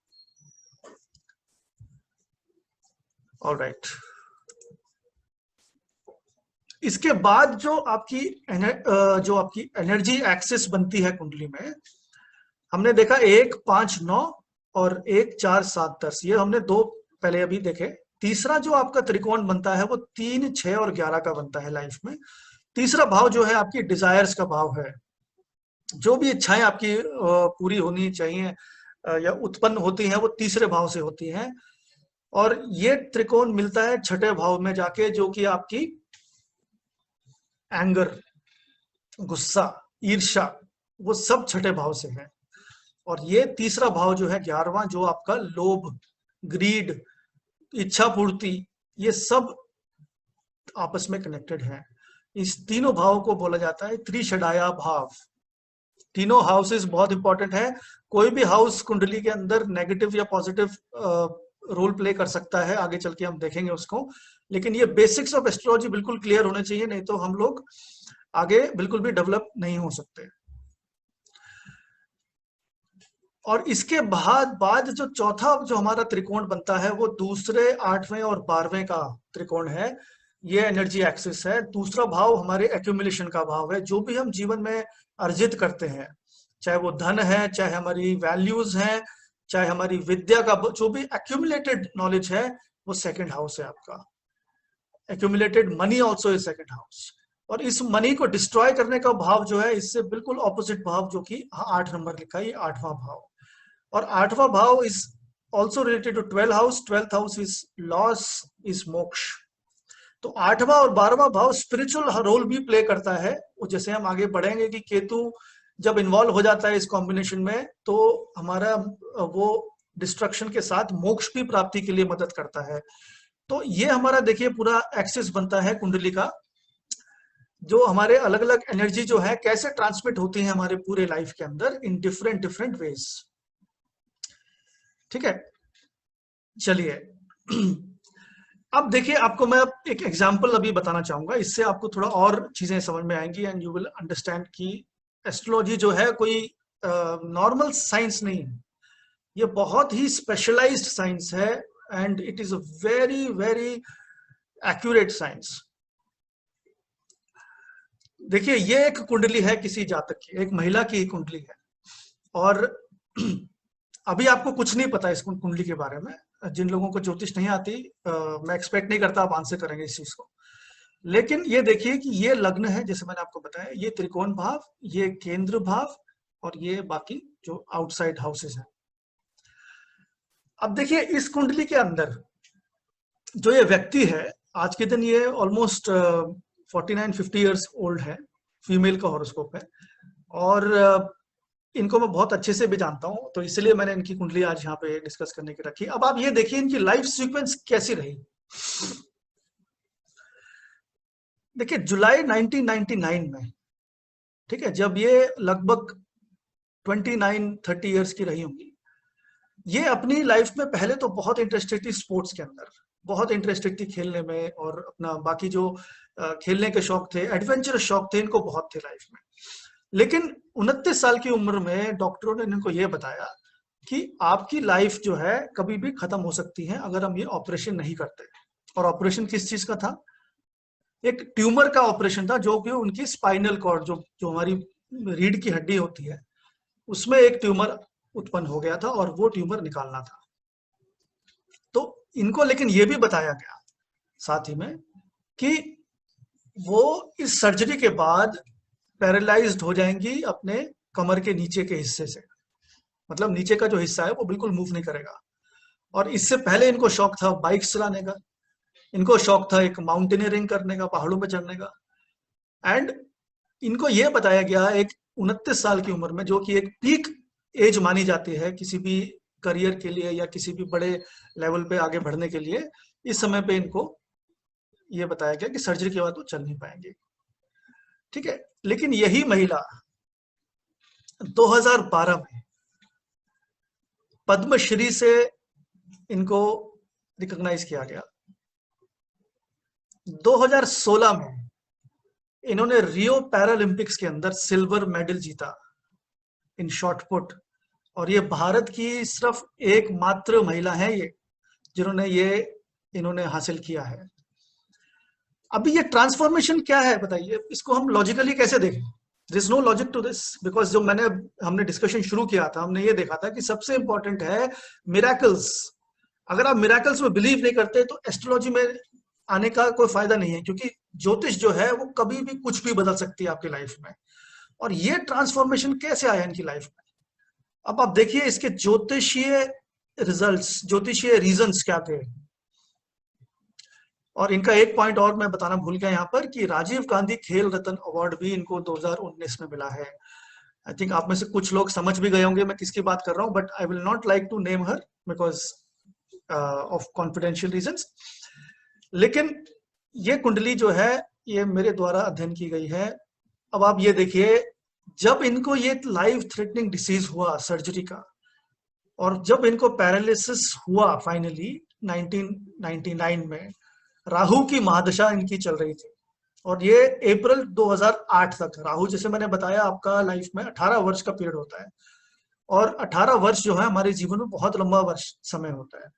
ऑलराइट, इसके बाद जो आपकी एनर्जी एक्सिस बनती है कुंडली में, हमने देखा 1, 5, 9 और 1, 4, 7, 10, ये हमने 2 पहले अभी देखे। तीसरा जो आपका त्रिकोण बनता है वो 3, 6 और 11 का बनता है लाइफ में। तीसरा भाव जो है आपकी डिजायर्स का भाव है। जो भी इच्छाएं आपकी पूरी होनी चाहिए या उत्पन्न होती हैं वो तीसरे भाव से होती हैं, और ये त्रिकोण मिलता है छठे भाव में जाके, जो कि आपकी एंगर, गुस्सा, ईर्ष्या, वो सब छठे भाव से है। और ये तीसरा भाव जो है 11वां, जो आपका लोभ, ग्रीड, इच्छा पूर्ति, ये सब आपस में कनेक्टेड है। इस तीनों भाव को बोला जाता है त्रिषडाया भाव। तीनों हाउसेस बहुत इंपॉर्टेंट है। कोई भी हाउस कुंडली के अंदर नेगेटिव या पॉजिटिव रोल प्ले कर सकता है, आगे चल के हम देखेंगे उसको। लेकिन ये बेसिक्स ऑफ एस्ट्रोलॉजी बिल्कुल क्लियर होने चाहिए, नहीं तो हम लोग आगे बिल्कुल भी डेवलप नहीं हो सकते। और इसके बाद जो चौथा जो हमारा त्रिकोण बनता है वो दूसरे, 8वें और 12वें का त्रिकोण है। ये एनर्जी एक्सिस है। दूसरा भाव हमारे एक्यूमुलेशन का भाव है। जो भी हम जीवन में अर्जित करते हैं, चाहे वो धन है, चाहे हमारी वैल्यूज हैं, चाहे हमारी विद्या का जो भी एक्यूमुलेटेड नॉलेज है, वो सेकंड हाउस है आपका। Accumulated money also is second house. और इस मनी को डिस्ट्रॉय करने का भाव जो है इससे बिल्कुल ऑपोजिट भाव, जो कि 8 नंबर लिखा है, ये 8वां भाव। और 8वां भाव is also related to 12th house. 12th house is loss, is moksha. तो 8वां और 12वां भाव स्पिरिचुअल रोल भी प्ले करता है। जैसे हम आगे बढ़ेंगे कि केतु जब इन्वॉल्व हो जाता है इस कॉम्बिनेशन में, तो हमारा वो डिस्ट्रक्शन के साथ मोक्ष भी प्राप्ति के लिए मदद करता है। तो ये हमारा देखिए पूरा एक्सिस बनता है कुंडली का, जो हमारे अलग अलग एनर्जी जो है कैसे ट्रांसमिट होती है हमारे पूरे लाइफ के अंदर इन डिफरेंट वेज। ठीक है, चलिए अब देखिए, आपको मैं एक एग्जांपल अभी बताना चाहूंगा, इससे आपको थोड़ा और चीजें समझ में आएंगी एंड यू विल अंडरस्टैंड कि एस्ट्रोलॉजी जो है कोई नॉर्मल साइंस नहीं है। ये बहुत ही स्पेशलाइज्ड साइंस है and it is a very very accurate science. देखिए, ये एक कुंडली है किसी जातक की, एक महिला की ही कुंडली है, और अभी आपको कुछ नहीं पता इस कुंडली के बारे में। जिन लोगों को ज्योतिष नहीं आती, मैं एक्सपेक्ट नहीं करता आप आंसर करेंगे इस चीज को। लेकिन ये देखिए कि ये लग्न है, जैसे मैंने आपको बताया, ये त्रिकोण भाव, ये केंद्र भाव, और ये बाकी जो आउटसाइड हाउसेस हैं। अब देखिए, इस कुंडली के अंदर जो ये व्यक्ति है, आज के दिन ये ऑलमोस्ट 49-50 ईयर्स ओल्ड है, फीमेल का हॉरोस्कोप है, और इनको मैं बहुत अच्छे से भी जानता हूं, तो इसलिए मैंने इनकी कुंडली आज यहाँ पे डिस्कस करने की रखी। अब आप ये देखिए इनकी लाइफ सीक्वेंस कैसी रही। देखिए, जुलाई 1999 में, ठीक है, जब ये लगभग 29-30 ईयर्स की रही होंगी, ये अपनी लाइफ में पहले तो बहुत इंटरेस्टेड थी स्पोर्ट्स के अंदर। बहुत इंटरेस्टेड थी खेलने में, और अपना बाकी जो खेलने के शौक थे, एडवेंचरस शौक थे, इनको बहुत थे लाइफ में। लेकिन 29 साल की उम्र में डॉक्टरों ने इनको ये बताया कि आपकी लाइफ जो है कभी भी खत्म हो सकती है अगर हम ये ऑपरेशन नहीं करते। और ऑपरेशन किस चीज का था? एक ट्यूमर का ऑपरेशन था, जो कि उनकी स्पाइनल कॉर्ड, जो जो हमारी रीढ़ की हड्डी होती है, उसमें एक ट्यूमर उत्पन्न हो गया था और वो ट्यूमर निकालना था। तो इनको लेकिन ये भी बताया गया साथ ही में कि वो इस सर्जरी के बाद पैरालाइज्ड हो जाएंगी अपने कमर के नीचे के हिस्से से, मतलब नीचे का जो हिस्सा है वो बिल्कुल मूव नहीं करेगा। और इससे पहले इनको शौक था बाइक्स चलाने का, इनको शौक था एक माउंटेनियरिंग करने का, पहाड़ों पे चढ़ने का। एंड इनको ये बताया गया एक 29 साल की उम्र में, जो कि एक पीक एज मानी जाती है किसी भी करियर के लिए या किसी भी बड़े लेवल पे आगे बढ़ने के लिए, इस समय पे इनको ये बताया गया कि सर्जरी के बाद वो चल नहीं पाएंगे। ठीक है, लेकिन यही महिला 2012 में पद्मश्री से इनको रिकॉग्नाइज किया गया। 2016 में इन्होंने रियो पैरालंपिक्स के अंदर सिल्वर मेडल जीता इन शॉट पुट, और ये भारत की सिर्फ एकमात्र महिला है ये जिन्होंने ये इन्होंने हासिल किया है। अभी ये ट्रांसफॉर्मेशन क्या है बताइए, इसको हम लॉजिकली कैसे देखें? There is no logic to this, because जो हमने डिस्कशन शुरू किया था, हमने ये देखा था कि सबसे इंपॉर्टेंट है मिराकल्स। अगर आप मिराकल्स में बिलीव नहीं करते तो एस्ट्रोलॉजी में आने का कोई फायदा नहीं है, क्योंकि ज्योतिष जो है वो कभी भी कुछ भी बदल सकती है आपकी लाइफ में। और ये ट्रांसफॉर्मेशन कैसे आया इनकी लाइफ में, अब आप देखिए इसके ज्योतिषीय रिजल्ट्स, ज्योतिषीय रीजंस क्या थे। और इनका एक पॉइंट और मैं बताना भूल गया यहाँ पर, कि राजीव गांधी खेल रत्न अवार्ड भी इनको 2019 में मिला है। आई थिंक आप में से कुछ लोग समझ भी गए होंगे मैं किसकी बात कर रहा हूँ, but I will not like to name her because of confidential reasons. लेकिन ये कुंडली जो है ये मेरे द्वारा अध्ययन की गई है। अब आप ये देखिए, जब इनको ये लाइफ थ्रेटनिंग डिसीज हुआ सर्जरी का, और जब इनको पैरालिसिस हुआ फाइनली 1999 में, राहु की महादशा इनकी चल रही थी। और ये अप्रैल 2008 तक, राहु जैसे मैंने बताया आपका लाइफ में 18 वर्ष का पीरियड होता है, और 18 वर्ष जो है हमारे जीवन में बहुत लंबा वर्ष समय होता है।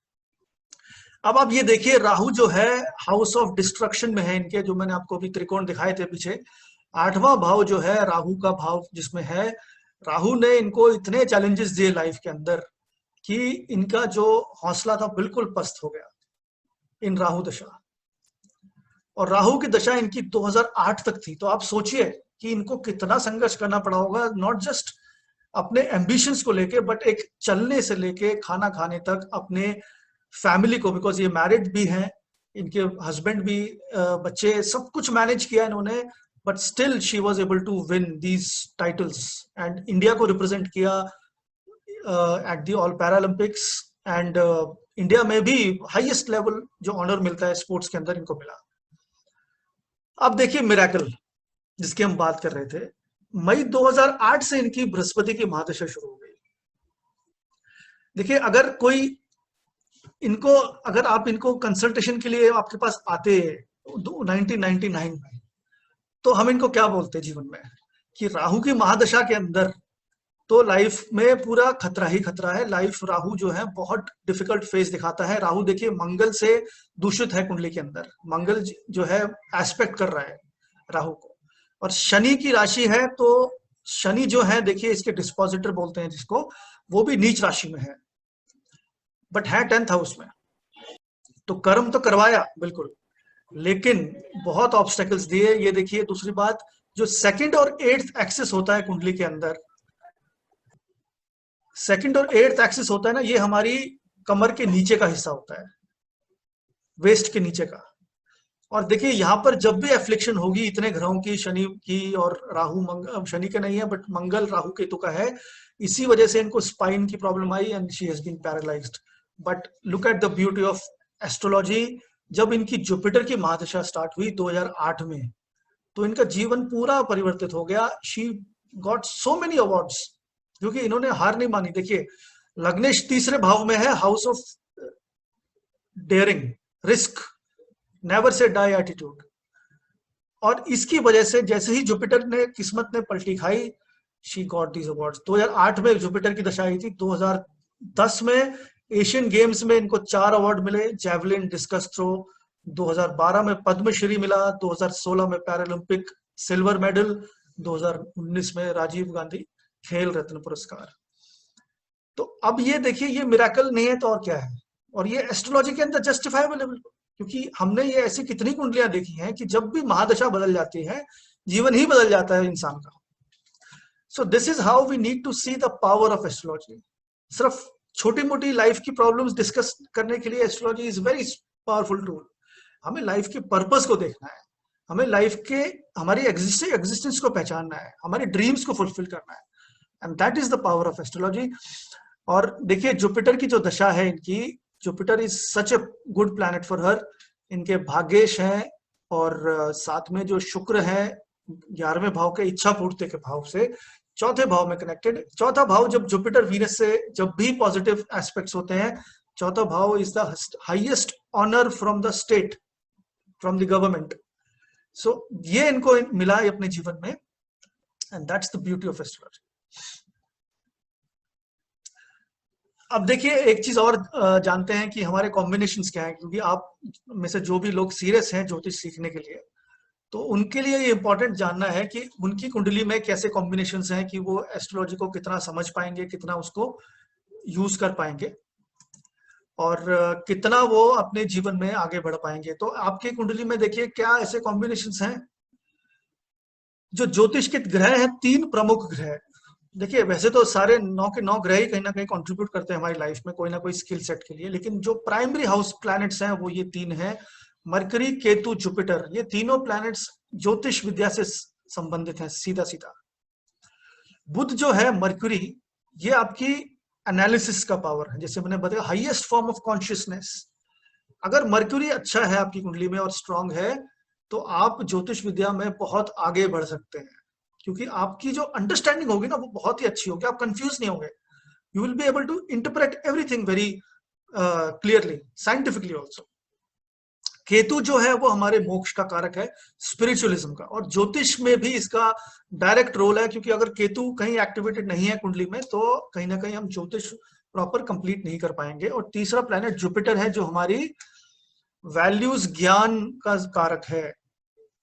अब आप ये देखिए, राहु जो है हाउस ऑफ डिस्ट्रक्शन में है इनके, जो मैंने आपको अभी त्रिकोण दिखाए थे पीछे, 8वां भाव जो है राहु का भाव जिसमें है, राहु ने इनको इतने चैलेंजेस दिए लाइफ के अंदर कि इनका जो हौसला था बिल्कुल पस्त हो गया इन राहु दशा। और राहु की दशा इनकी 2008 तक थी। तो आप सोचिए कि इनको कितना संघर्ष करना पड़ा होगा, नॉट जस्ट अपने एम्बिशंस को लेके, बट एक चलने से लेके खाना खाने तक, अपने फैमिली को, बिकॉज ये मैरिड भी हैं, इनके हस्बैंड भी, बच्चे, सब कुछ मैनेज किया इन्होंने, but still she was able to win these titles and India को रिप्रेजेंट किया at the all Paralympics. And India में भी हाईएस्ट लेवल जो ऑनर मिलता है स्पोर्ट्स के अंदर इनको मिला। अब देखिए मिरेकल जिसकी हम बात कर रहे थे, मई 2008 से इनकी बृहस्पति की महादशा शुरू हो गई। देखिए अगर कोई इनको, अगर आप इनको कंसल्टेशन के लिए आपके पास आते 1999 में, तो हम इनको क्या बोलते जीवन में, कि राहु की महादशा के अंदर तो लाइफ में पूरा खतरा ही खतरा है। लाइफ राहु जो है बहुत डिफिकल्ट फेज दिखाता है। राहु देखिए मंगल से दूषित है कुंडली के अंदर, मंगल जो है एस्पेक्ट कर रहा है राहु को, और शनि की राशि है, तो शनि जो है देखिए इसके डिस्पोजिटर बोलते हैं जिसको, वो भी नीच राशि में है, बट है 10th हाउस में। तो कर्म तो करवाया बिल्कुल, लेकिन बहुत ऑब्स्टेकल्स दिए। ये देखिए दूसरी बात, जो 2nd और 8th एक्सिस होता है कुंडली के अंदर, 2nd और 8th एक्सिस होता है ना, ये हमारी कमर के नीचे का हिस्सा होता है, वेस्ट के नीचे का। और देखिए यहाँ पर जब भी एफ्लिक्शन होगी इतने ग्रहों की, शनि की और राहु, शनि का नहीं है बट मंगल राहु केतु का है, इसी वजह से इनको स्पाइन की प्रॉब्लम आई and she has been paralysed. But look at the beauty of astrology, जब इनकी जुपिटर की महादशा स्टार्ट हुई 2008 में, तो इनका जीवन पूरा परिवर्तित हो गया। She got so many awards, क्योंकि इन्होंने हार नहीं मानी। देखिए लग्नेश 3रे भाव में है, house of daring, risk, never say die attitude. और इसकी वजह से जैसे ही जुपिटर ने किस्मत ने पलटी खाई, शी गॉट दीज अवार्ड्स। 2008 में जुपिटर की दशा आई थी, 2010 में एशियन गेम्स में इनको 4 अवार्ड मिले, जैवलिन, डिस्कस थ्रो, 2012 में पद्मश्री मिला, 2016 में पैरालंपिक सिल्वर मेडल, 2019 में राजीव गांधी खेल रत्न पुरस्कार। तो अब ये देखिए, ये मिराकल नहीं है तो और क्या है। और ये एस्ट्रोलॉजी के अंदर जस्टिफाइबल है, क्योंकि हमने ये ऐसी कितनी कुंडलियां देखी हैं कि जब भी महादशा बदल जाती है, जीवन ही बदल जाता है इंसान का। So this is how we need to see the power of astrology. सिर्फ छोटी मोटी लाइफ की प्रॉब्लम्स डिस्कस करने के लिए astrology is very powerful tool. हमें लाइफ के पर्पस को देखना है, हमें लाइफ के हमारी एग्जिस्टेंस को पहचानना है, हमारे ड्रीम्स को फुलफिल करना है, and that is the power of astrology. और देखिए जुपिटर की जो दशा है इनकी, Jupiter is such a good planet for her. इनके भाग्येश हैं, और साथ में जो शुक्र है 11वें भाव के इच्छा पूर्ति के भाव से चौथे भाव में कनेक्टेड। चौथा भाव जब जुपिटर वीनस से जब भी पॉजिटिव एस्पेक्ट्स होते हैं, चौथा भाव is the highest honour from the state, from the government. So ये इनको मिला है अपने जीवन में, and that's the beauty of astrology. अब देखिए एक चीज और जानते हैं कि हमारे कॉम्बिनेशंस क्या हैं, क्योंकि आप में से जो भी लोग सीरियस हैं ज्योतिष सीखने के लिए, तो उनके लिए ये इंपॉर्टेंट जानना है कि उनकी कुंडली में कैसे कॉम्बिनेशंस हैं, कि वो एस्ट्रोलॉजी को कितना समझ पाएंगे, कितना उसको यूज कर पाएंगे, और कितना वो अपने जीवन में आगे बढ़ पाएंगे। तो आपकी कुंडली में देखिए क्या ऐसे कॉम्बिनेशंस हैं। जो ज्योतिष के ग्रह हैं, 3 प्रमुख ग्रह। देखिए वैसे तो सारे 9 के 9 ग्रह ही कहीं ना कहीं कंट्रीब्यूट करते हैं हमारी लाइफ में कोई ना कोई स्किल सेट के लिए, लेकिन जो प्राइमरी हाउस प्लैनेट्स हैं वो ये 3 हैं, मरकरी, केतु, जुपिटर। ये तीनों प्लैनेट्स ज्योतिष विद्या से संबंधित हैं सीधा सीधा। बुध जो है, मरकरी, ये आपकी एनालिसिस का पावर है, जैसे मैंने बताया हाईएस्ट फॉर्म ऑफ कॉन्शियसनेस। अगर मरकरी अच्छा है आपकी कुंडली में और स्ट्रांग है, तो आप ज्योतिष विद्या में बहुत आगे बढ़ सकते हैं, क्योंकि आपकी जो अंडरस्टैंडिंग होगी ना वो बहुत ही अच्छी होगी, आप कंफ्यूज नहीं होंगे। You will be able to interpret everything very clearly, scientifically also. Ketu जो है वो हमारे मोक्ष का कारक है, स्पिरिचुअलिज्म का, और ज्योतिष में भी इसका डायरेक्ट रोल है, क्योंकि अगर केतु कहीं एक्टिवेटेड नहीं है कुंडली में, तो कहीं ना कहीं हम ज्योतिष प्रॉपर कंप्लीट नहीं कर पाएंगे। और तीसरा प्लैनेट जुपिटर है, जो हमारी वैल्यूज, ज्ञान का कारक है।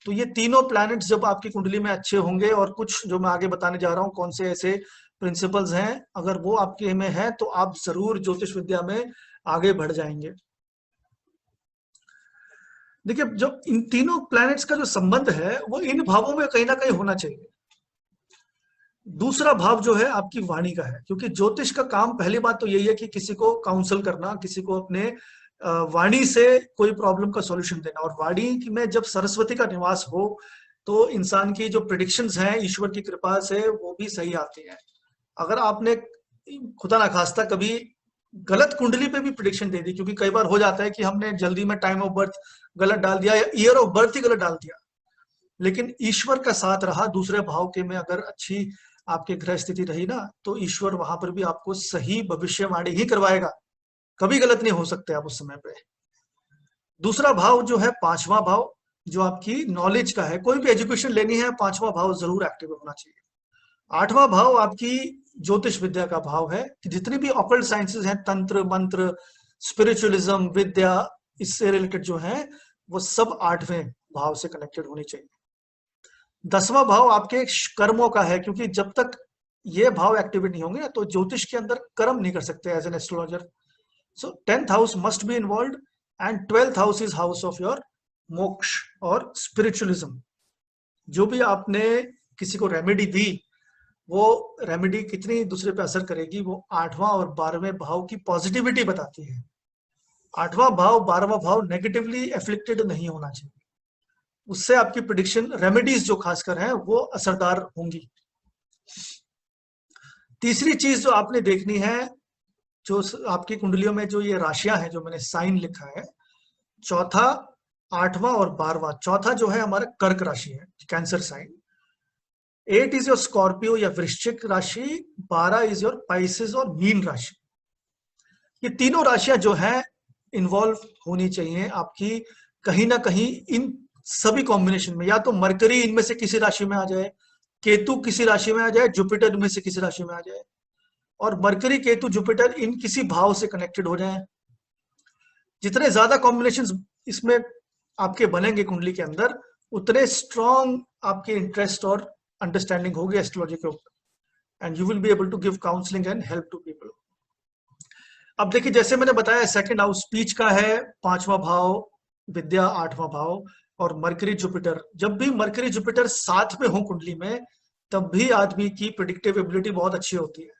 तो ये तीनों प्लैनेट्स जब आपकी कुंडली में अच्छे होंगे, और कुछ जो मैं आगे बताने जा रहा हूँ कौन से ऐसे प्रिंसिपल्स हैं, अगर वो आपके में है तो आप जरूर ज्योतिष विद्या में आगे बढ़ जाएंगे। देखिए जो इन तीनों प्लैनेट्स का जो संबंध है वो इन भावों में कहीं ना कहीं होना चाहिए। दूसरा भाव जो है आपकी वाणी का है, क्योंकि ज्योतिष का काम पहली बात तो यही है कि किसी को काउंसल करना, किसी को अपने वाणी से कोई प्रॉब्लम का सॉल्यूशन देना। और वाणी में जब सरस्वती का निवास हो, तो इंसान की जो प्रिडिक्शंस हैं ईश्वर की कृपा से वो भी सही आती हैं। अगर आपने खुदा ना खास्ता कभी गलत कुंडली पे भी प्रिडिक्शन दे दी, क्योंकि कई बार हो जाता है कि हमने जल्दी में टाइम ऑफ बर्थ गलत डाल दिया या ईयर ऑफ बर्थ ही गलत डाल दिया, लेकिन ईश्वर का साथ रहा, दूसरे भाव के में अगर अच्छी आपकी ग्रह स्थिति रही ना, तो ईश्वर वहां पर भी आपको सही भविष्यवाणी ही करवाएगा, कभी गलत नहीं हो सकते आप उस समय पे। दूसरा भाव जो है 5वां भाव, जो आपकी नॉलेज का है, कोई भी एजुकेशन लेनी है 5वां भाव जरूर एक्टिव होना चाहिए। 8वां भाव आपकी ज्योतिष विद्या का भाव है, कि जितनी भी ऑकल्ट साइंसेस हैं, तंत्र, मंत्र, स्पिरिचुअलिज्म, विद्या, इससे रिलेटेड जो है वो सब 8वें भाव से कनेक्टेड होनी चाहिए। 10वां भाव आपके कर्मों का है, क्योंकि जब तक ये भाव एक्टिवेट नहीं होंगे तो ज्योतिष के अंदर कर्म नहीं कर सकते as an astrologer. So 10th house must be involve, and 12th house is house of your moksha और स्पिरिचुअलिज्म। जो भी आपने किसी को रेमेडी दी, वो रेमेडी कितनी दूसरे पे असर करेगी, वो 8वां और 12वें भाव की पॉजिटिविटी बताती है। 8वां भाव 12वां भाव नेगेटिवली एफ्लिक्टेड नहीं होना चाहिए, उससे आपकी प्रिडिक्शन, रेमेडीज जो खासकर हैं वो असरदार होंगी। तीसरी चीज जो आपने देखनी है, जो आपकी कुंडलियों में जो ये राशियां हैं, जो मैंने साइन लिखा है, चौथा, 8वां और 12वां। चौथा जो है हमारा कर्क राशि है, Cancer sign. 8 is your Scorpio या वृश्चिक राशि, 12 इज योर पाइसेस और मीन राशि। ये तीनों राशियां जो हैं इन्वॉल्व होनी चाहिए आपकी कहीं ना कहीं इन सभी कॉम्बिनेशन में। या तो मरकरी इनमें से किसी राशि में आ जाए, केतु किसी राशि में आ जाए, जुपिटर इनमें से किसी राशि में आ जाए, और मरकरी केतु जुपिटर इन किसी भाव से कनेक्टेड हो जाए। जितने ज्यादा कॉम्बिनेशंस इसमें आपके बनेंगे कुंडली के अंदर, उतने स्ट्रॉन्ग आपके इंटरेस्ट और अंडरस्टैंडिंग होगी एस्ट्रोलॉजी के ऊपर, and you will be able to give counselling and help to people. अब देखिए, जैसे मैंने बताया, सेकंड हाउस स्पीच का है, 5वां भाव विद्या, 8वां भाव, और मरकरी जुपिटर, जब भी मरकरी जुपिटर साथ में हो कुंडली में, तब भी आदमी की प्रिडिक्टिव एबिलिटी बहुत अच्छी होती है।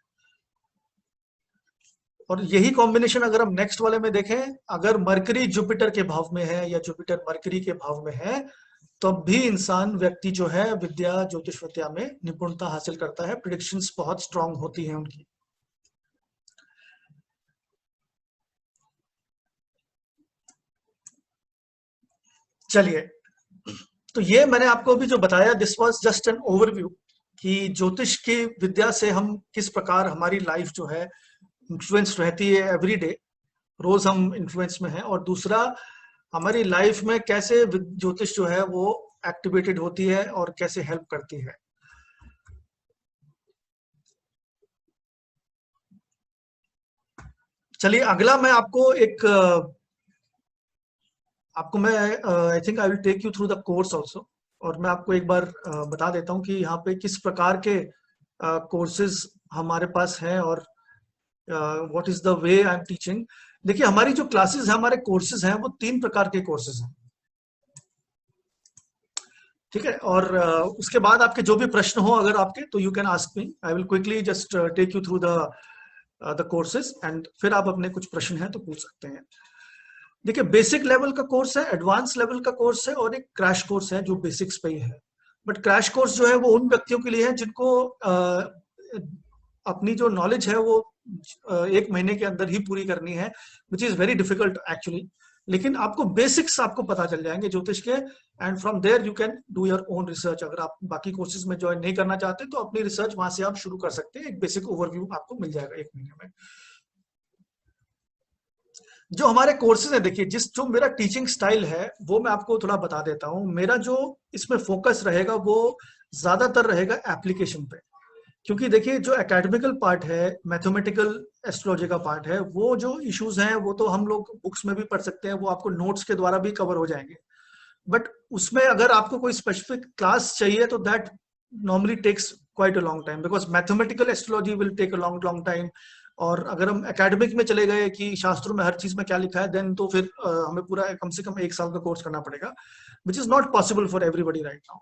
और यही कॉम्बिनेशन अगर हम नेक्स्ट वाले में देखें, अगर मरकरी जुपिटर के भाव में है या जुपिटर मरकरी के भाव में है, तब भी इंसान व्यक्ति जो है विद्या ज्योतिष विद्या में निपुणता हासिल करता है, प्रिडिक्शंस बहुत स्ट्रांग होती हैं उनकी। चलिए, तो ये मैंने आपको अभी जो बताया, this was just an overview कि ज्योतिष की विद्या से हम किस प्रकार हमारी लाइफ जो है इन्फ्लुएंस रहती है एवरी डे, रोज हम इन्फ्लुएंस में हैं, और दूसरा हमारी लाइफ में कैसे ज्योतिष जो है वो एक्टिवेटेड होती है और कैसे हेल्प करती है। चलिए, अगला मैं आपको एक आपको मैं I think I will take you through the course also, और मैं आपको एक बार बता देता हूँ कि यहाँ पे किस प्रकार के कोर्सेज हमारे पास हैं और what is the way I am teaching. देखिए, हमारी जो क्लासेस है, हमारे कोर्सेज हैं, वो 3 प्रकार के कोर्सेज हैं, ठीक है। और उसके बाद आपके जो भी प्रश्न हो अगर आपके, तो you can ask me, I will quickly just take you through the courses, and फिर आप अपने कुछ प्रश्न हैं तो पूछ सकते हैं। देखिए, बेसिक लेवल का कोर्स है, एडवांस लेवल का कोर्स है, और एक क्रैश कोर्स है जो बेसिक्स पे ही है। बट क्रैश कोर्स जो है वो उन व्यक्तियों के लिए है जिनको अपनी जो नॉलेज है वो 1 महीने के अंदर ही पूरी करनी है, which is very difficult actually. लेकिन आपको बेसिक्स आपको पता चल जाएंगे ज्योतिष के, and from there you can do your own research. अगर आप बाकी कोर्सेज में ज्वाइन नहीं करना चाहते तो अपनी रिसर्च वहां से आप शुरू कर सकते हैं। एक बेसिक ओवरव्यू आपको मिल जाएगा 1 महीने में। जो हमारे कोर्सेज है, देखिए, जो मेरा टीचिंग स्टाइल है वो मैं आपको थोड़ा बता देता हूँ। मेरा जो इसमें फोकस रहेगा वो ज्यादातर रहेगा एप्लीकेशन पे, क्योंकि देखिए, जो एकेडमिकल पार्ट है, मैथमेटिकल एस्ट्रोलॉजी का पार्ट है, वो जो इश्यूज हैं वो तो हम लोग बुक्स में भी पढ़ सकते हैं, वो आपको नोट्स के द्वारा भी कवर हो जाएंगे। बट उसमें अगर आपको कोई स्पेसिफिक क्लास चाहिए तो that normally takes quite a long time, because mathematical astrology will take a long long time. और अगर हम एकेडमिक में चले गए कि शास्त्रों में हर चीज में क्या लिखा है, देन तो फिर हमें पूरा कम से कम 1 साल का कोर्स करना पड़ेगा, which is not possible for everybody right now.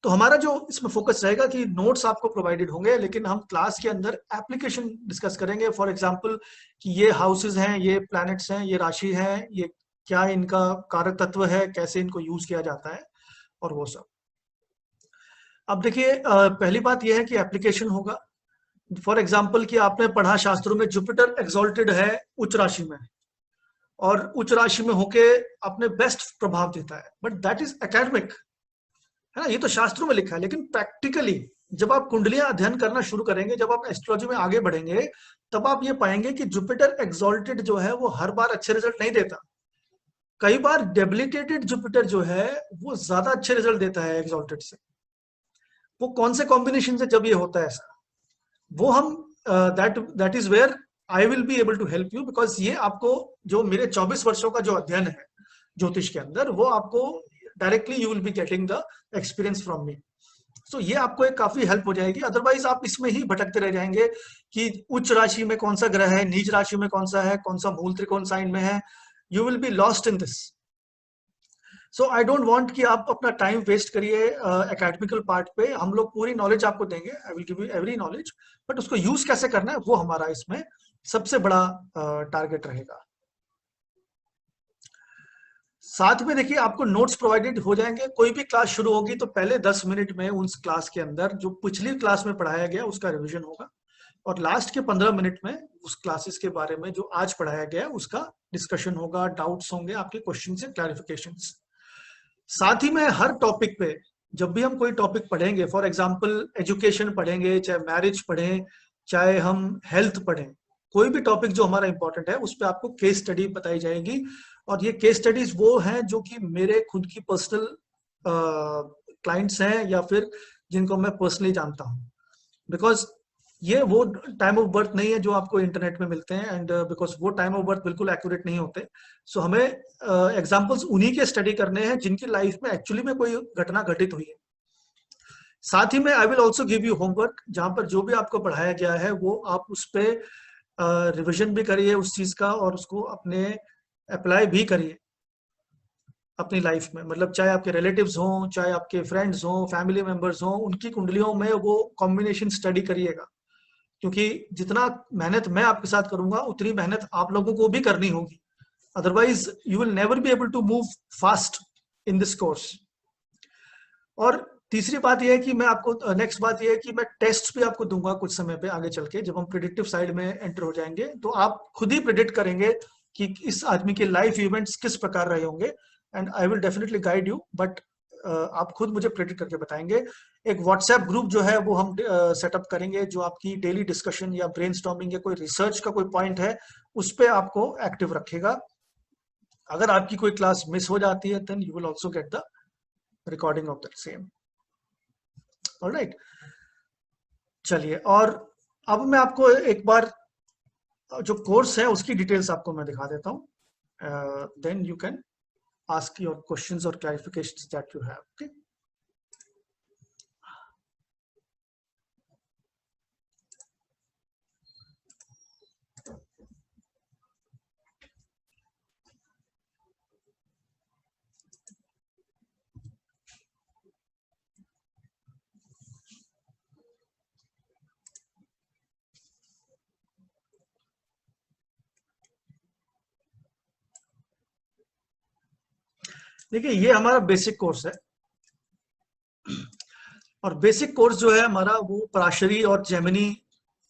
तो हमारा जो इसमें फोकस रहेगा कि नोट्स आपको प्रोवाइडेड होंगे, लेकिन हम क्लास के अंदर एप्लीकेशन डिस्कस करेंगे। फॉर एग्जांपल कि ये हाउसेस हैं, ये प्लैनेट्स हैं, ये राशि है, ये क्या इनका कारक तत्व है, कैसे इनको यूज किया जाता है, और वो सब। अब देखिए, पहली बात यह है कि एप्लीकेशन होगा। फॉर एग्जाम्पल कि आपने पढ़ा शास्त्रों में जुपिटर एक्सॉल्टेड है उच्च राशि में, और उच्च राशि में होके अपने बेस्ट प्रभाव देता है, बट दैट इज एकेडमिक, है ना, ये तो शास्त्रों में लिखा है। लेकिन प्रैक्टिकली जब आप कुंडलियां अध्ययन करना शुरू करेंगे, जब आप एस्ट्रोलॉजी में आगे बढ़ेंगे, तब आप ये पाएंगे कि जुपिटर एक्सॉल्टेड जो है वो हर बार अच्छे रिजल्ट नहीं देता। कई बार डेबिलिटेटेड जुपिटर जो है वो ज्यादा अच्छे रिजल्ट देता है एक्सॉल्टेड से। वो कौन से कॉम्बिनेशन से जब ये होता है ऐसा, वो हम that is where I will be able to help you, because ये आपको जो मेरे 24 वर्षों का जो अध्ययन है ज्योतिष के अंदर, वो आपको directly you will be getting the experience from me. So ये आपको एक काफी हेल्प हो जाएगी। अदरवाइज आप इसमें ही भटकते रह जाएंगे कि उच्च राशि में कौन सा ग्रह है, नीच राशि में कौन सा है, कौन सा मूल त्रिकोण साइन में है, you will be lost in this. So I don't want कि आप अपना टाइम वेस्ट करिए एकेडमिकल पार्ट पे। हम लोग पूरी नॉलेज आपको देंगे, I will give you every knowledge, but उसको यूज कैसे करना है वो हमारा इसमें सबसे बड़ा टारगेट रहेगा। साथ में देखिए, आपको नोट्स प्रोवाइडेड हो जाएंगे। कोई भी क्लास शुरू होगी तो पहले 10 मिनट में उस क्लास के अंदर जो पिछली क्लास में पढ़ाया गया उसका रिवीजन होगा, और लास्ट के 15 मिनट में उस क्लासेस के बारे में जो आज पढ़ाया गया उसका डिस्कशन होगा, डाउट्स होंगे, आपके क्वेश्चन से क्लैरिफिकेशंस। साथ ही में हर टॉपिक पे, जब भी हम कोई टॉपिक पढ़ेंगे, फॉर एग्जाम्पल एजुकेशन पढ़ेंगे, चाहे मैरिज पढ़ें, चाहे हम हेल्थ पढ़ें, कोई भी टॉपिक जो हमारा इंपॉर्टेंट है उस पर आपको केस स्टडी बताई जाएगी, और ये केस स्टडीज वो हैं जो कि मेरे खुद की पर्सनल क्लाइंट्स हैं या फिर जिनको मैं पर्सनली जानता हूँ। बिकॉज ये वो टाइम ऑफ बर्थ नहीं है जो आपको इंटरनेट में मिलते हैं, एंड बिकॉज वो टाइम ऑफ बर्थ बिल्कुल एक्यूरेट नहीं होते। सो हमें एग्जाम्पल्स उन्हीं के स्टडी करने हैं जिनकी लाइफ में एक्चुअली में कोई घटना घटित हुई है। साथ ही में I will also give you homework, जहां पर जो भी आपको पढ़ाया गया है वो आप उस पर रिविजन भी करिए उस चीज का, और उसको अपने अप्लाई भी करिए अपनी लाइफ में। मतलब चाहे आपके रिलेटिव्स हों, चाहे आपके फ्रेंड्स हों, फैमिली मेंबर्स हों, उनकी कुंडलियों में वो कॉम्बिनेशन स्टडी करिएगा, क्योंकि जितना मेहनत मैं आपके साथ करूंगा उतनी मेहनत आप लोगों को भी करनी होगी। Otherwise you will never be able to move fast in this course. और तीसरी बात यह है कि मैं आपको नेक्स्ट बात यह है कि मैं टेस्ट भी आपको दूंगा कुछ समय पे आगे चल के, जब हम प्रिडिक्टिव साइड में एंटर हो जाएंगे तो आप खुद ही प्रिडिक्ट करेंगे कि इस आदमी के लाइफ इवेंट्स किस प्रकार रहे होंगे, and I will definitely guide you, but आप खुद मुझे प्रेडिक्ट करके बताएंगे। एक व्हाट्सएप ग्रुप जो है वो हम सेटअप करेंगे, जो आपकी डेली डिस्कशन या ब्रेनस्टॉर्मिंग या कोई रिसर्च का कोई पॉइंट है उस पर आपको एक्टिव रखेगा। अगर आपकी कोई क्लास मिस हो जाती है then you will also get the recording of that same. Alright, चलिए, और अब मैं आपको एक बार जो कोर्स है उसकी डिटेल्स आपको मैं दिखा देता हूं, then you can ask your questions or clarifications that you have. Okay. देखिए, ये हमारा बेसिक कोर्स है, और बेसिक कोर्स जो है हमारा वो पराशरी और जेमिनी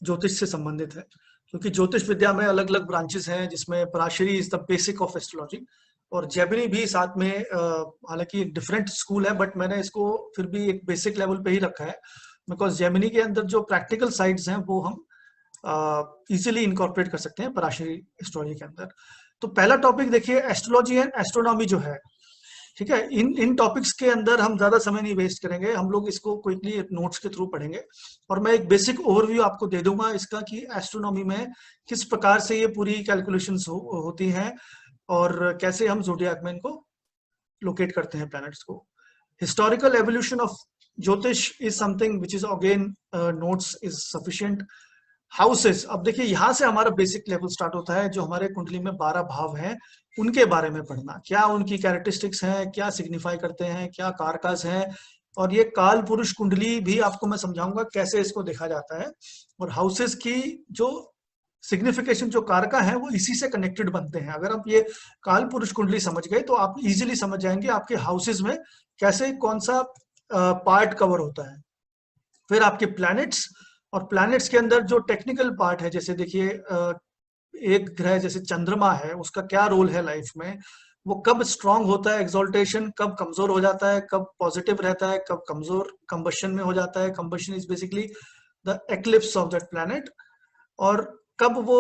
ज्योतिष से संबंधित है, क्योंकि ज्योतिष विद्या में अलग अलग ब्रांचेस हैं, जिसमें Parashari is the basic of astrology, और जेमिनी भी साथ में, हालांकि एक डिफरेंट स्कूल है बट मैंने इसको फिर भी एक बेसिक लेवल पे ही रखा है, बिकॉज जेमिनी के अंदर जो प्रैक्टिकल साइड्स हैं वो हम इजीली इनकॉर्पोरेट कर सकते हैं पराशरी एस्ट्रोलॉजी के अंदर। तो पहला टॉपिक देखिए, एस्ट्रोलॉजी एंड एस्ट्रोनॉमी जो है, ठीक है, इन टॉपिक्स के अंदर हम ज्यादा समय नहीं वेस्ट करेंगे, हम लोग इसको क्विकली नोट्स के थ्रू पढ़ेंगे, और मैं एक बेसिक ओवरव्यू आपको दे दूंगा इसका कि एस्ट्रोनॉमी में किस प्रकार से ये पूरी कैलकुलेशंस होती हैं, और कैसे हम ज़ोडिएक में इनको लोकेट करते हैं प्लैनेट्स को। हिस्टोरिकल एवोल्यूशन ऑफ ज्योतिष is something which is again notes is sufficient. Houses, अब देखिए यहाँ से हमारा बेसिक लेवल स्टार्ट होता है, जो हमारे कुंडली में 12 भाव हैं उनके बारे में पढ़ना, क्या उनकी कैरेक्टरिस्टिक्स हैं, क्या सिग्निफाई करते हैं, क्या कारकास हैं, और ये काल पुरुष कुंडली भी आपको मैं समझाऊंगा कैसे इसको देखा जाता है, और हाउसेस की जो सिग्निफिकेशन, जो कारका है, वो इसी से कनेक्टेड बनते हैं। अगर आप ये काल पुरुष कुंडली समझ गए तो आप इजीली समझ जाएंगे आपके हाउसेस में कैसे कौन सा पार्ट कवर होता है। फिर आपके प्लैनेट्स, और प्लैनेट्स के अंदर जो टेक्निकल पार्ट है, जैसे देखिए एक ग्रह जैसे चंद्रमा है, उसका क्या रोल है लाइफ में, वो कब स्ट्रांग होता है एक्सॉल्टेशन, कब कमजोर हो जाता है, कब पॉजिटिव रहता है, कब कमजोर कंबशन में हो जाता है। Combustion is basically the eclipse of that planet, और कब वो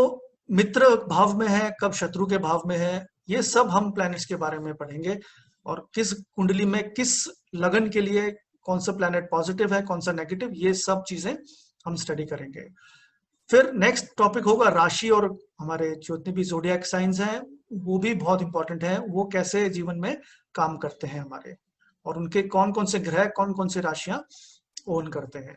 मित्र भाव में है, कब शत्रु के भाव में है, ये सब हम प्लैनेट्स के बारे में पढ़ेंगे, और किस कुंडली में किस लगन के लिए कौन सा प्लैनेट पॉजिटिव है, कौन सा नेगेटिव, ये सब चीजें हम स्टडी करेंगे। फिर नेक्स्ट टॉपिक होगा राशि, और हमारे जितने भी ज़ोडिएक साइंस हैं वो भी बहुत इंपॉर्टेंट है, वो कैसे जीवन में काम करते हैं हमारे, और उनके कौन कौन से ग्रह, कौन कौन से राशियां ओन करते हैं।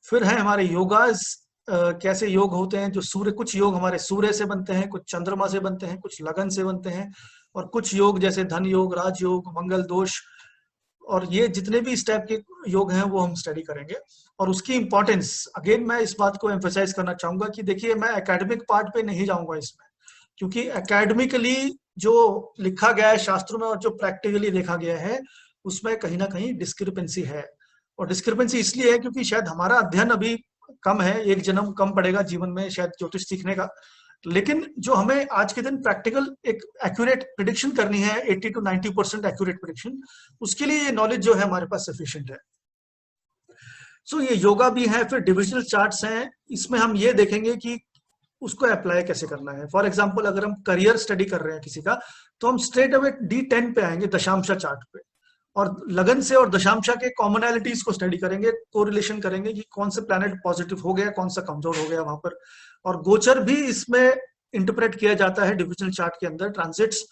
फिर है हमारे योगास, कैसे योग होते हैं, जो सूर्य, कुछ योग हमारे सूर्य से बनते हैं, कुछ चंद्रमा से बनते हैं, कुछ लगन से बनते हैं, और कुछ योग जैसे धन योग, राजयोग, मंगल दोष, और ये जितने भी इस टाइप के योग हैं वो हम स्टडी करेंगे। और उसकी इंपॉर्टेंस, अगेन मैं इस बात को एम्फेसाइज करना चाहूंगा कि देखिए, मैं एकेडमिक पार्ट पे नहीं जाऊंगा इसमें, क्योंकि एकेडमिकली जो लिखा गया है शास्त्रों में और जो प्रैक्टिकली देखा गया है उसमें कहीं ना कहीं डिस्क्रिपेंसी है, और डिस्क्रिपेंसी इसलिए है क्योंकि शायद हमारा अध्ययन अभी कम है, एक जन्म कम पड़ेगा जीवन में शायद ज्योतिष सीखने का, लेकिन जो हमें आज के दिन प्रैक्टिकल एक एक्यूरेट प्रिडिक्शन करनी है, 80 to 90% एक्यूरेट प्रिडिक्शन, उसके लिए ये नॉलेज जो है हमारे पास सफिशिएंट है। सो ये योगा भी है। फिर डिविजनल चार्ट्स हैं, इसमें हम ये देखेंगे कि उसको अप्लाई कैसे करना है। फॉर एग्जाम्पल अगर हम करियर स्टडी कर रहे हैं किसी का, तो हम स्ट्रेट अवे D10 पे आएंगे, दशांशा चार्ट पे, और लगन से और दशांशा के कॉमनैलिटीज को स्टडी करेंगे, कोरिलेशन करेंगे कि कौन से प्लैनेट पॉजिटिव हो गया, कौन सा कमजोर हो गया वहां पर। और गोचर भी इसमें इंटरप्रेट किया जाता है डिविजनल चार्ट के अंदर, ट्रांजिट्स,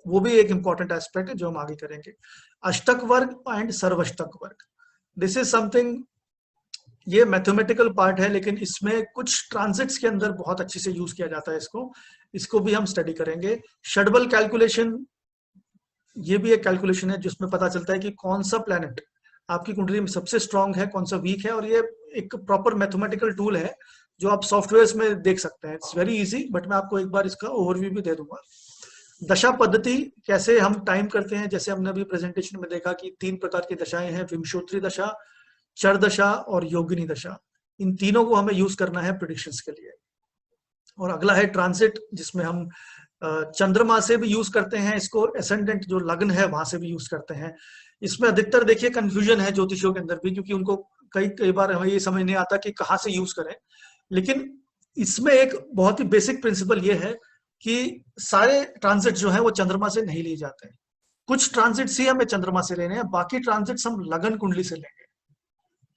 वो भी एक इंपॉर्टेंट एस्पेक्ट है जो हम आगे करेंगे। अष्टक वर्ग एंड सर्वष्टक वर्ग, दिस इज समथिंग, ये मैथमेटिकल पार्ट है, लेकिन इसमें कुछ ट्रांजिट्स के अंदर बहुत अच्छे से यूज किया जाता है इसको भी हम स्टडी करेंगे। षडबल कैलकुलेशन, ये भी एक कैलकुलेशन है जिसमें पता चलता है कि कौन सा प्लैनेट आपकी कुंडली में सबसे स्ट्रांग है, कौन सा वीक है, और ये एक प्रॉपर मैथमेटिकल टूल है जो आप सॉफ्टवेयर्स में देख सकते हैं। इट्स वेरी इजी, बट मैं आपको एक बार इसका ओवरव्यू भी दे दूंगा। दशा पद्धति कैसे हम टाइम करते हैं, जैसे हमने अभी प्रेजेंटेशन में देखा कि 3 प्रकार की दशाएं हैं, विंशोत्तरी दशा, चर दशा और योगिनी दशा। इन तीनों को हमें यूज करना है प्रेडिक्शंस के लिए। और अगला है ट्रांसिट, जिसमें हम चंद्रमा से भी यूज करते हैं इसको, एसेंडेंट जो लग्न है वहां से भी यूज करते हैं। इसमें अधिकतर देखिए कंफ्यूजन है ज्योतिषियों के अंदर भी, क्योंकि उनको कई बार हमें ये समझ नहीं आता कि कहाँ से यूज करें। लेकिन इसमें एक बहुत ही बेसिक प्रिंसिपल ये है कि सारे ट्रांजिट जो है वो चंद्रमा से नहीं लिए जाते हैं। कुछ ट्रांजिट्स ही हमें चंद्रमा से लेने हैं, बाकी ट्रांजिट्स हम लगन कुंडली से लेंगे।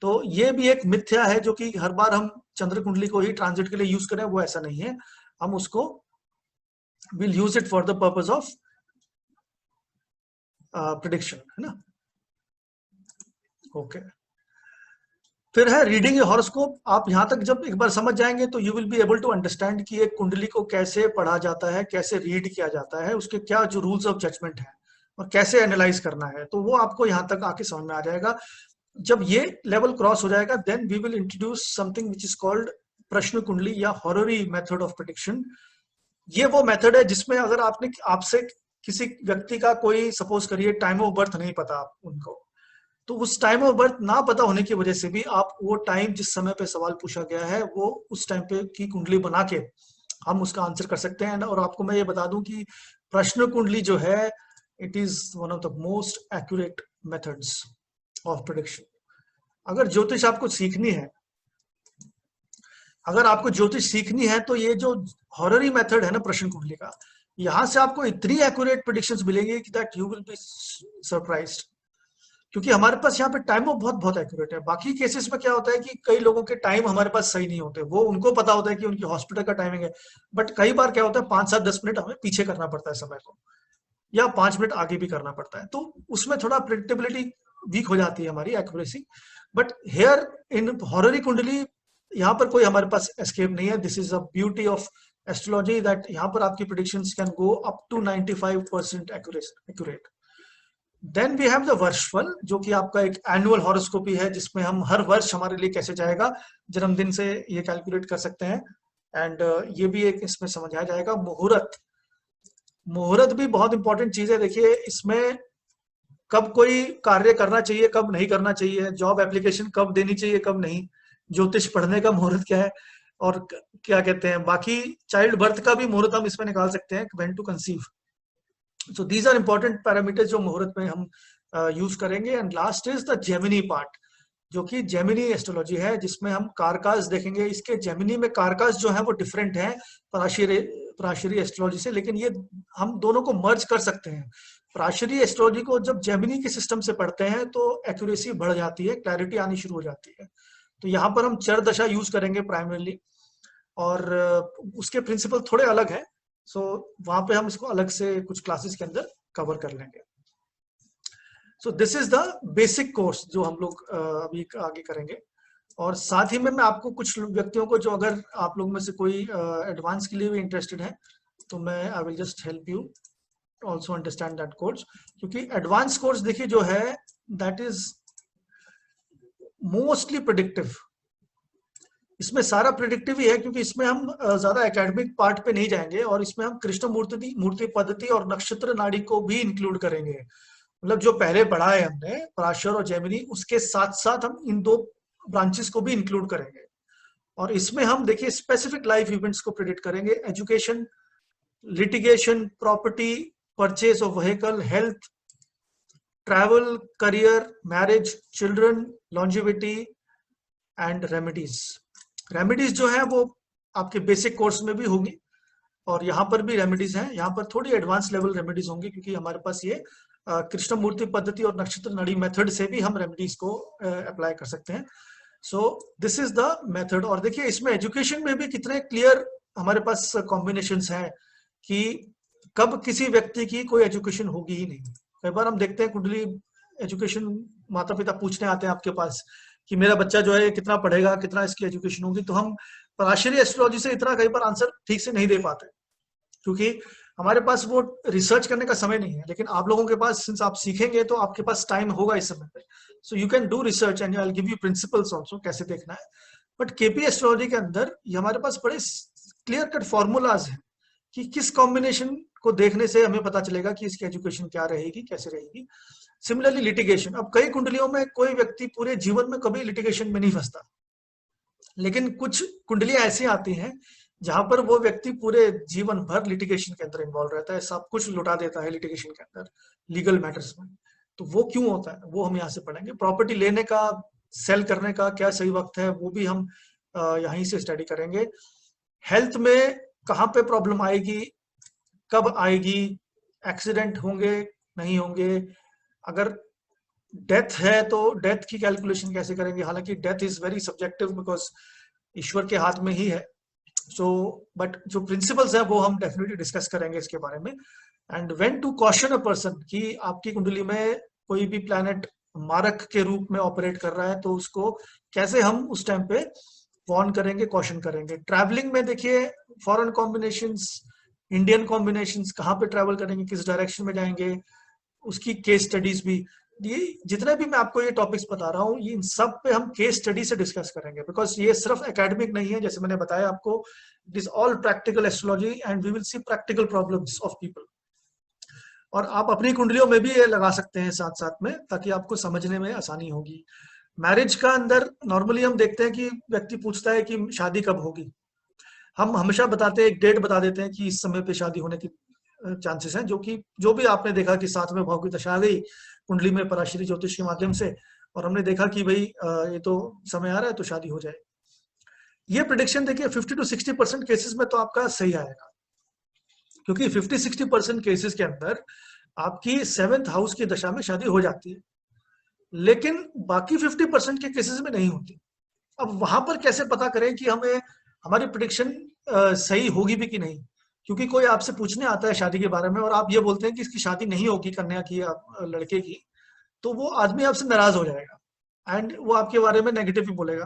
तो ये भी एक मिथ्या है जो कि हर बार हम चंद्र कुंडली को ही ट्रांजिट के लिए यूज करें, वो ऐसा नहीं है। हम उसको will use it for the purpose of prediction, है ना। ओके, फिर है रीडिंग ए हॉरोस्कोप। आप यहां तक जब एक बार समझ जाएंगे तो you will be able to understand कि एक कुंडली को कैसे पढ़ा जाता है, कैसे रीड किया जाता है, उसके क्या जो रूल्स ऑफ जजमेंट है और कैसे एनालाइज करना है। तो वो आपको यहां तक आके समझ में आ जाएगा। जब ये लेवल क्रॉस हो जाएगा, then we will introduce something which is called prashna kundli या हॉररी मेथड ऑफ प्रेडिक्शन। ये वो मेथड है जिसमें अगर आपने आपसे किसी व्यक्ति का कोई सपोज करिए टाइम ऑफ बर्थ नहीं पता उनको, तो उस टाइम ऑफ बर्थ ना पता होने की वजह से भी आप वो टाइम जिस समय पे सवाल पूछा गया है वो उस टाइम पे की कुंडली बना के हम उसका आंसर कर सकते हैं। और आपको मैं ये बता दूं कि प्रश्न कुंडली जो है, it is one of the most accurate methods of prediction. अगर ज्योतिष आपको सीखनी है, अगर आपको ज्योतिष सीखनी है तो ये जो हॉररी मेथड है ना प्रश्न कुंडली का, यहां से आपको इतनी एक्यूरेट प्रेडिक्शंस मिलेंगी कि that you will be surprised. क्योंकि हमारे पास यहाँ पे टाइम बहुत बहुत एक्यूरेट है। बाकी केसेस में क्या होता है कि कई लोगों के टाइम हमारे पास सही नहीं होते, वो उनको पता होता है कि उनकी हॉस्पिटल का टाइमिंग है, बट कई बार क्या होता है 5, 7, 10 मिनट हमें पीछे करना पड़ता है समय को, या 5 मिनट आगे भी करना पड़ता है, तो उसमें थोड़ा प्रेडिक्टेबिलिटी वीक हो जाती है हमारी accuracy. But here in horary कुंडली यहाँ पर कोई हमारे पास एस्केप नहीं है। This is a beauty of astrology that यहाँ पर आपकी predictions can go up to 95% accurate. Then we have the varshphal, जो कि आपका एक एनुअल हॉरोस्कोपी है, जिसमें हम हर वर्ष हमारे लिए कैसे जाएगा जन्मदिन से ये कैलकुलेट कर सकते हैं। एंड ये भी एक इसमें समझ आ जाएगा। मुहूर्त, मुहूर्त भी बहुत इंपॉर्टेंट चीज है। देखिए इसमें कब कोई कार्य करना चाहिए, कब नहीं करना चाहिए, जॉब एप्लीकेशन कब देनी चाहिए, कब नहीं, ज्योतिष पढ़ने का मुहूर्त क्या है, और क्या कहते हैं बाकी चाइल्ड बर्थ का भी मुहूर्त हम इसमें निकाल सकते हैं, when to conceive. So these are important parameters जो मुहूर्त में हम यूज करेंगे। And last is the Jaimini part, जो कि जेमिनी एस्ट्रोलॉजी है, जिसमें हम कारकास देखेंगे। इसके जेमिनी में कारकास जो है वो डिफरेंट है पराशरी एस्ट्रोलॉजी से, लेकिन ये हम दोनों को मर्ज कर सकते हैं। पराशरी एस्ट्रोलॉजी को जब जेमिनी के सिस्टम से पढ़ते हैं तो एक्यूरेसी बढ़ जाती है, क्लैरिटी आनी शुरू हो जाती है। तो यहाँ पर हम चर दशा यूज करेंगे प्राइमरीली, और उसके प्रिंसिपल थोड़े अलग हैं, सो वहां पे हम इसको अलग से कुछ क्लासेस के अंदर कवर कर लेंगे। सो this is the basic course जो हम लोग अभी आगे करेंगे। और साथ ही में मैं आपको कुछ व्यक्तियों को, जो अगर आप लोग में से कोई एडवांस के लिए भी इंटरेस्टेड है, तो मैं I will just help you also understand that course. क्योंकि एडवांस कोर्स देखिए जो है, दैट इज मोस्टली प्रेडिक्टिव। इसमें सारा प्रेडिक्टिव ही है, क्योंकि इसमें हम ज्यादा एकेडमिक पार्ट पे नहीं जाएंगे, और इसमें हम कृष्ण मूर्ति पद्धति और नक्षत्र नाड़ी को भी इंक्लूड करेंगे। मतलब जो पहले पढ़ा है हमने पराशर और जेमिनी, उसके साथ साथ हम इन 2 ब्रांचेस को भी इंक्लूड करेंगे। और इसमें हम देखिए स्पेसिफिक लाइफ इवेंट्स को प्रेडिक्ट करेंगे, education, litigation, property, purchase of vehicle, health, travel, career, marriage, children, longevity and remedies. Remedies जो है वो आपके बेसिक कोर्स में भी होगी और यहाँ पर भी रेमेडीज हैं। यहाँ पर थोड़ी एडवांस लेवल रेमेडीज होंगी क्योंकि हमारे पास ये कृष्णमूर्ति पद्धति और नक्षत्र नाड़ी मेथड से भी हम रेमेडीज को अप्लाई कर सकते हैं। So this is the method. और देखिए इसमें एजुकेशन में भी कितने क्लियर हमारे पास कॉम्बिनेशंस हैं कि कब किसी व्यक्ति की कोई एजुकेशन होगी ही नहीं। कई बार हम देखते हैं कुंडली एजुकेशन माता पिता पूछने आते हैं आपके पास कि मेरा बच्चा जो है कितना पढ़ेगा, कितना इसकी एजुकेशन होगी, तो हम पराशरी एस्ट्रोलॉजी से इतना कई बार आंसर ठीक से नहीं दे पाते क्योंकि हमारे पास वो रिसर्च करने का समय नहीं है। लेकिन आप लोगों के पास, सिंस आप सीखेंगे तो आपके पास टाइम होगा इस समय पे, so you can do research and I will give you principles also कैसे देखना है। बट केपी एस्ट्रोलॉजी के अंदर ये हमारे पास बड़े क्लियर कट फॉर्मूलाज हैं कि किस कॉम्बिनेशन को देखने से हमें पता चलेगा कि इसकी एजुकेशन क्या रहेगी, कैसे रहेगी। सिमिलरली लिटिगेशन, अब कई कुंडलियों में कोई व्यक्ति पूरे जीवन में कभी लिटिगेशन में नहीं फंसता, लेकिन कुछ कुंडलियां ऐसी आती हैं जहां पर वो व्यक्ति पूरे जीवन भर लिटिगेशन के अंदर इन्वॉल्व रहता है, सब कुछ लुटा देता है लिटिगेशन के अंदर, लीगल मैटर्स में। तो वो क्यों होता है वो हम यहाँ से पढ़ेंगे। प्रॉपर्टी लेने का, सेल करने का क्या सही वक्त है वो भी हम यहीं से स्टडी करेंगे। हेल्थ में कहाँ पे प्रॉब्लम आएगी, कब आएगी, एक्सीडेंट होंगे नहीं होंगे, अगर डेथ है तो डेथ की कैलकुलेशन कैसे करेंगे। हालांकि death is very subjective because ईश्वर के हाथ में ही है। सो बट जो प्रिंसिपल्स है वो हम डेफिनेटली डिस्कस करेंगे इसके बारे में। And when to caution a person कि आपकी कुंडली में कोई भी प्लैनेट मारक के रूप में ऑपरेट कर रहा है तो उसको कैसे हम उस टाइम पे वार्न करेंगे, कॉशन करेंगे। ट्रैवलिंग में देखिए फॉरेन कॉम्बिनेशंस, इंडियन कॉम्बिनेशंस, कहाँ पे ट्रैवल करेंगे, किस डायरेक्शन में जाएंगे, उसकी केस स्टडीज भी। ये जितने भी मैं आपको ये टॉपिक्स बता रहा हूँ ये इन सब पे हम केस स्टडी से डिस्कस करेंगे बिकॉज ये सिर्फ एकेडमिक नहीं है। जैसे मैंने बताया आपको, it is all practical astrology and we will see practical problems of people. और आप अपनी कुंडलियों में भी ये लगा सकते हैं साथ साथ में, ताकि आपको समझने में आसानी होगी। मैरिज का अंदर नॉर्मली हम देखते हैं कि व्यक्ति पूछता है कि शादी कब होगी। हम हमेशा बताते हैं, एक डेट बता देते हैं कि इस समय पे शादी होने की चांसेस हैं, जो कि जो भी आपने देखा कि 7वें भाव की दशा आ गई कुंडली में पराशरी ज्योतिष के माध्यम से और हमने देखा कि भाई ये तो समय आ रहा है तो शादी हो जाए। ये प्रिडिक्शन देखिए 50 to 60% केसेस में तो आपका सही आएगा, क्योंकि 50-60% केसेस के अंदर आपकी 7th हाउस की दशा में शादी हो जाती है, लेकिन बाकी 50% के केसेस में नहीं होती। अब वहां पर कैसे पता करें कि हमें हमारी प्रिडिक्शन सही होगी भी कि नहीं। क्योंकि कोई आपसे पूछने आता है शादी के बारे में और आप ये बोलते हैं कि इसकी शादी नहीं होगी, कन्या की या लड़के की, तो वो आदमी आपसे नाराज हो जाएगा एंड वो आपके बारे में नेगेटिव ही बोलेगा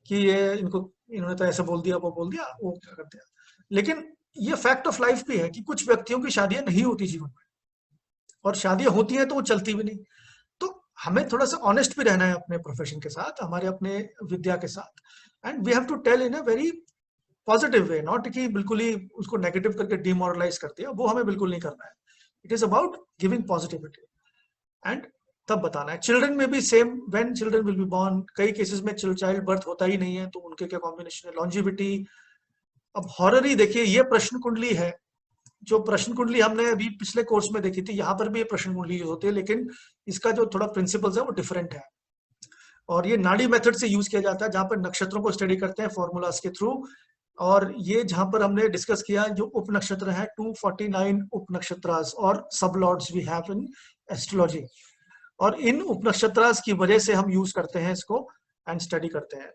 कि ये इन्होंने तो ऐसे बोल दिया, वो बोल दिया, वो क्या कर दिया। लेकिन ये फैक्ट ऑफ लाइफ भी है कि कुछ व्यक्तियों की शादियां नहीं होती जीवन में, और शादियां होती हैं तो वो चलती भी नहीं। तो हमें थोड़ा सा ऑनेस्ट भी रहना है अपने प्रोफेशन के साथ, हमारे अपने विद्या के साथ, and we have to tell in a very positive way, not कि बिल्कुल ही उसको नेगेटिव करके डिमोरलाइज कर दिया, वो हमें बिल्कुल नहीं करना है। It is about giving positivity and तब बताना है। चिल्ड्रन में भी same, when children will be born, कई केसेस में चाइल्ड बर्थ होता ही नहीं है तो उनके क्या कॉम्बिनेशन है, लॉन्जिविटी। अब हॉरर ही देखिए, ये प्रश्न कुंडली है, जो प्रश्न कुंडली हमने अभी पिछले कोर्स में देखी थी, यहाँ पर भी ये प्रश्न कुंडली होती है, लेकिन इसका जो थोड़ा प्रिंसिपल्स है वो डिफरेंट है। और ये नाड़ी मेथड से यूज किया जाता है जहां पर नक्षत्रों को स्टडी करते हैं फॉर्मूलाज के थ्रू। और ये जहां पर हमने डिस्कस किया जो उप नक्षत्र है, 249 उप नक्षत्रास और सब lords we have in astrology, और इन उप नक्षत्रास की वजह से हम यूज करते हैं इसको एंड स्टडी करते हैं।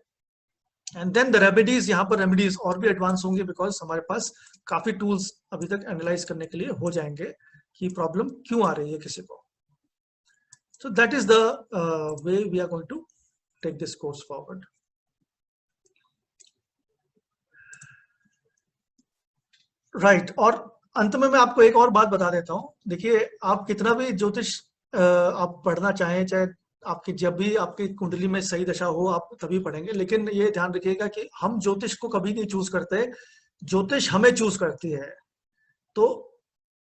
एंड देन द रेमेडीज, यहाँ पर रेमेडीज और भी एडवांस होंगे बिकॉज हमारे पास काफी टूल्स अभी तक एनालाइज करने के लिए हो जाएंगे कि प्रॉब्लम क्यों आ रही है किसी को। So that is the way we are going to take this course forward. Right. और अंत में मैं आपको एक और बात बता देता हूँ। देखिए, आप कितना भी ज्योतिष आप पढ़ना चाहें, चाहे आपकी जब भी आपकी कुंडली में सही दशा हो आप तभी पढ़ेंगे, लेकिन ये ध्यान रखिएगा कि हम ज्योतिष को कभी नहीं चूज करते, ज्योतिष हमें चूज करती है। तो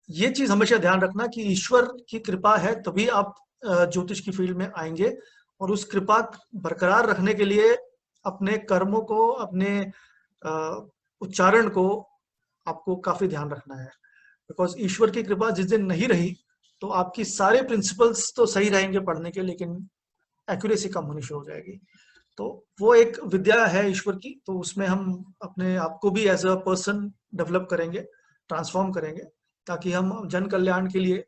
ये चीज हमेशा ध्यान रखना कि ईश्वर की कृपा है तभी आप ज्योतिष की फील्ड में आएंगे, और उस कृपा बरकरार रखने के लिए अपने कर्मों को, अपने उच्चारण को आपको काफी ध्यान रखना है। बिकॉज ईश्वर की कृपा जिस दिन नहीं रही तो आपकी सारे प्रिंसिपल्स तो सही रहेंगे पढ़ने के, लेकिन एक्यूरेसी कम होनी शुरू हो जाएगी। तो वो एक विद्या है ईश्वर की, तो उसमें हम अपने आप को भी एज अ पर्सन डेवलप करेंगे, ट्रांसफॉर्म करेंगे, ताकि हम जन कल्याण के लिए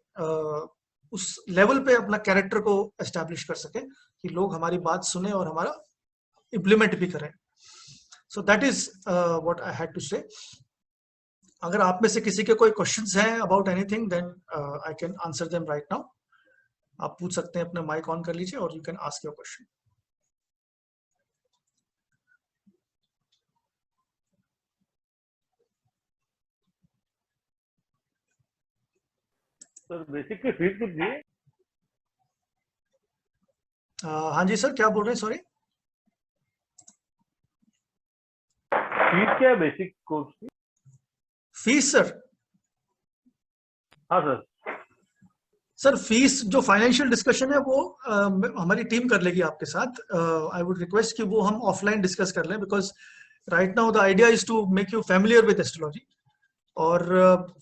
उस लेवल पे अपना कैरेक्टर को एस्टैब्लिश कर सके कि लोग हमारी बात सुने और हमारा इम्प्लीमेंट भी करें. So that is what I had to say. अगर आप में से किसी के कोई क्वेश्चंस हैं about anything, then I can answer them right now. आप पूछ सकते हैं, अपना माइक ऑन कर लीजिए और you can ask your question. Sir basic की फीस कितनी है? हाँ जी सर, क्या बोल रहे हैं? सॉरी, फीस क्या है बेसिक कोर्स की? Fees sir? हाँ सर. सर फीस जो फाइनेंशियल डिस्कशन है वो हमारी टीम कर लेगी आपके साथ. आई वुड रिक्वेस्ट कि वो हम ऑफलाइन डिस्कस कर लें, because right now the idea is to make you familiar with astrology. और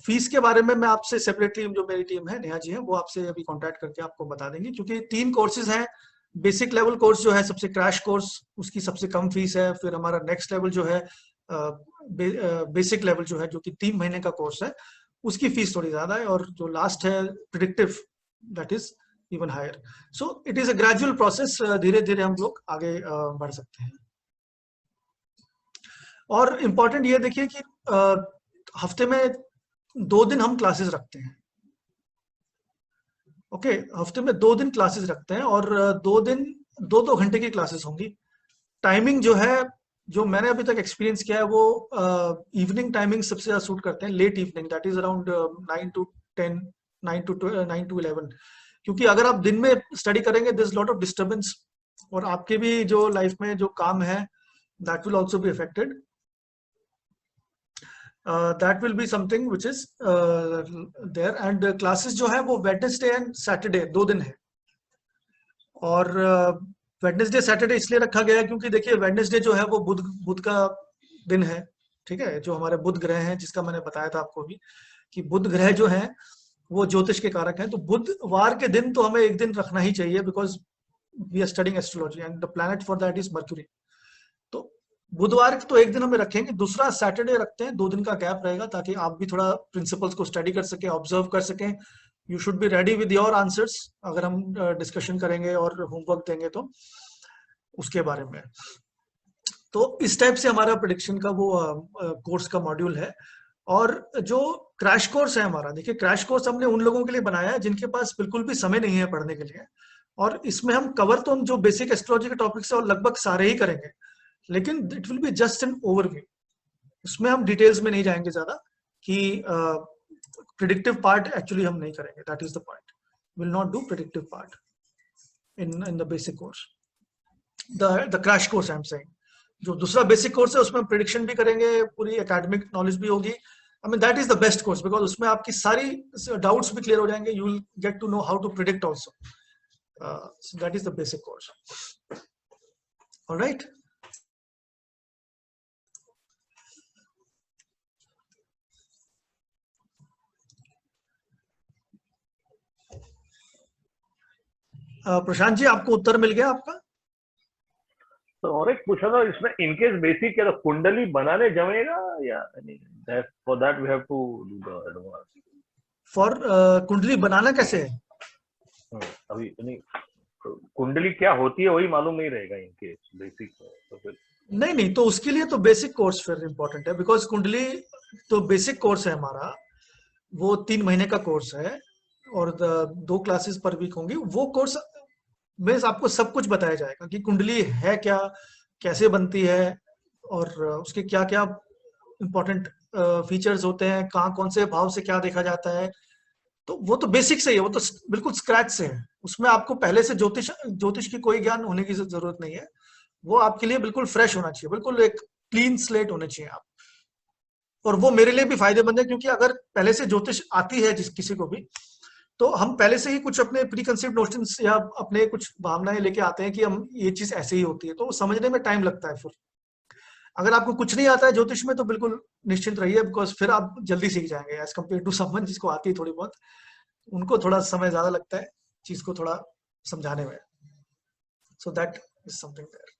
फीस के बारे में मैं आपसे सेपरेटली, जो मेरी टीम है, नेहा जी है, वो आपसे अभी कांटेक्ट करके आपको बता देंगे, क्योंकि 3 कोर्सेज हैं. बेसिक लेवल कोर्स जो है सबसे क्रैश कोर्स, उसकी सबसे कम फीस है. फिर हमारा नेक्स्ट लेवल जो है बेसिक लेवल जो है, जो कि 3 महीने का कोर्स है, उसकी फीस थोड़ी ज्यादा है. और जो लास्ट है predictive, that is even higher. So it is a gradual process. धीरे धीरे हम लोग आगे बढ़ सकते हैं. और इम्पोर्टेंट ये देखिए कि हफ्ते में 2 दिन हम क्लासेस रखते हैं. ओके, हफ्ते में 2 दिन क्लासेस रखते हैं, और 2 दिन 2-2 घंटे की क्लासेस होंगी. टाइमिंग जो है, जो मैंने अभी तक एक्सपीरियंस किया है, वो इवनिंग टाइमिंग सबसे ज्यादा सूट करते हैं. Late evening, that is around 9 to 10, 9 to 11. क्योंकि अगर आप दिन में स्टडी करेंगे, दिस लॉट ऑफ डिस्टर्बेंस, और आपके भी जो लाइफ में जो काम है, that will also be affected. That will be something which is there. And classes जो है वो वेडनेसडे एंड सैटरडे 2 दिन है. और वेडनेसडे सैटरडे इसलिए रखा गया है क्योंकि देखिए, वेडनेसडे जो है वो बुध का दिन है. ठीक है, जो हमारे बुध ग्रह हैं, जिसका मैंने बताया था आपको भी कि बुध ग्रह जो हैं वो ज्योतिष के कारक हैं. तो बुधवार के दिन तो हमें एक दिन रखना ही चाहिए, because we are studying astrology and the planet for that is Mercury. तो बुधवार तो एक दिन हमें रखेंगे, दूसरा सैटरडे रखते हैं. 2 दिन का गैप रहेगा, ताकि आप भी थोड़ा प्रिंसिपल्स को स्टडी कर सके, ऑब्जर्व कर सकें. You should be ready with your answers, अगर हम डिस्कशन करेंगे और होमवर्क देंगे तो उसके बारे में. तो इस टाइप से हमारा प्रेडिक्शन का वो कोर्स का मॉड्यूल है. और जो क्रैश कोर्स है हमारा, देखिए, क्रैश कोर्स हमने उन लोगों के लिए बनाया है जिनके पास बिल्कुल भी समय नहीं है पढ़ने के लिए. और इसमें हम कवर तो हम जो बेसिक एस्ट्रोलॉजी के टॉपिक्स है और लगभग सारे ही करेंगे, लेकिन it will be just an overview. उसमें हम डिटेल्स में नहीं जाएंगे ज्यादा, कि प्रिडिक्टिव पार्ट एक्चुअली हम नहीं करेंगे. That is the point. Will not do predictive part in the basic course, the crash course I am saying. जो दूसरा बेसिक कोर्स है उसमें हम प्रिडिक्शन भी करेंगे, पूरी एकेडमिक नॉलेज भी होगी. I mean that is the best course, because उसमें आपकी सारी डाउट्स भी क्लियर हो जाएंगे. You will get to know how to predict also. So that is the basic course. All right. Prashant ji, आपको उत्तर मिल गया आपका? तो और एक पूछा था इसमें, इनकेस बेसिक क्या तो कुंडली बनाने जमेगा या नहीं? That for that we have to do the advance. For कुंडली बनाना कैसे है? अभी नहीं, कुंडली क्या होती है वही मालूम नहीं रहेगा इनकेस बेसिक. तो फिर नहीं, तो उसके लिए तो बेसिक कोर्स फिर इम्पोर्टेंट है, बिकॉज कुंडली तो बेसिक कोर्स है हमारा, वो 3 महीने का कोर्स है, और 2 क्लासेस पर वीक होंगी. वो कोर्स में आपको सब कुछ बताया जाएगा कि कुंडली है क्या, कैसे बनती है, और उसके क्या क्या इंपॉर्टेंट फीचर्स होते हैं, कहाँ कौन से भाव से क्या देखा जाता है. तो वो तो बेसिक से ही है, वो तो बिल्कुल स्क्रैच से है. उसमें आपको पहले से ज्योतिष की कोई ज्ञान होने की जरूरत नहीं है. वो आपके लिए बिल्कुल फ्रेश होना चाहिए, बिल्कुल एक क्लीन स्लेट होने चाहिए आप. और वो मेरे लिए भी फायदेमंद है, क्योंकि अगर पहले से ज्योतिष आती है किसी को भी, तो हम पहले से ही कुछ अपने प्री कंसीव्ड नोशंस या अपने कुछ भावनाएं लेके आते हैं कि हम ये चीज ऐसे ही होती है, तो समझने में टाइम लगता है. फिर अगर आपको कुछ नहीं आता है ज्योतिष में, तो बिल्कुल निश्चिंत रहिए, बिकॉज फिर आप जल्दी सीख जाएंगे एज कम्पेयर टू समवन जिसको आती है थोड़ी बहुत. उनको थोड़ा समय ज्यादा लगता है चीज को थोड़ा समझाने में. So that is something there.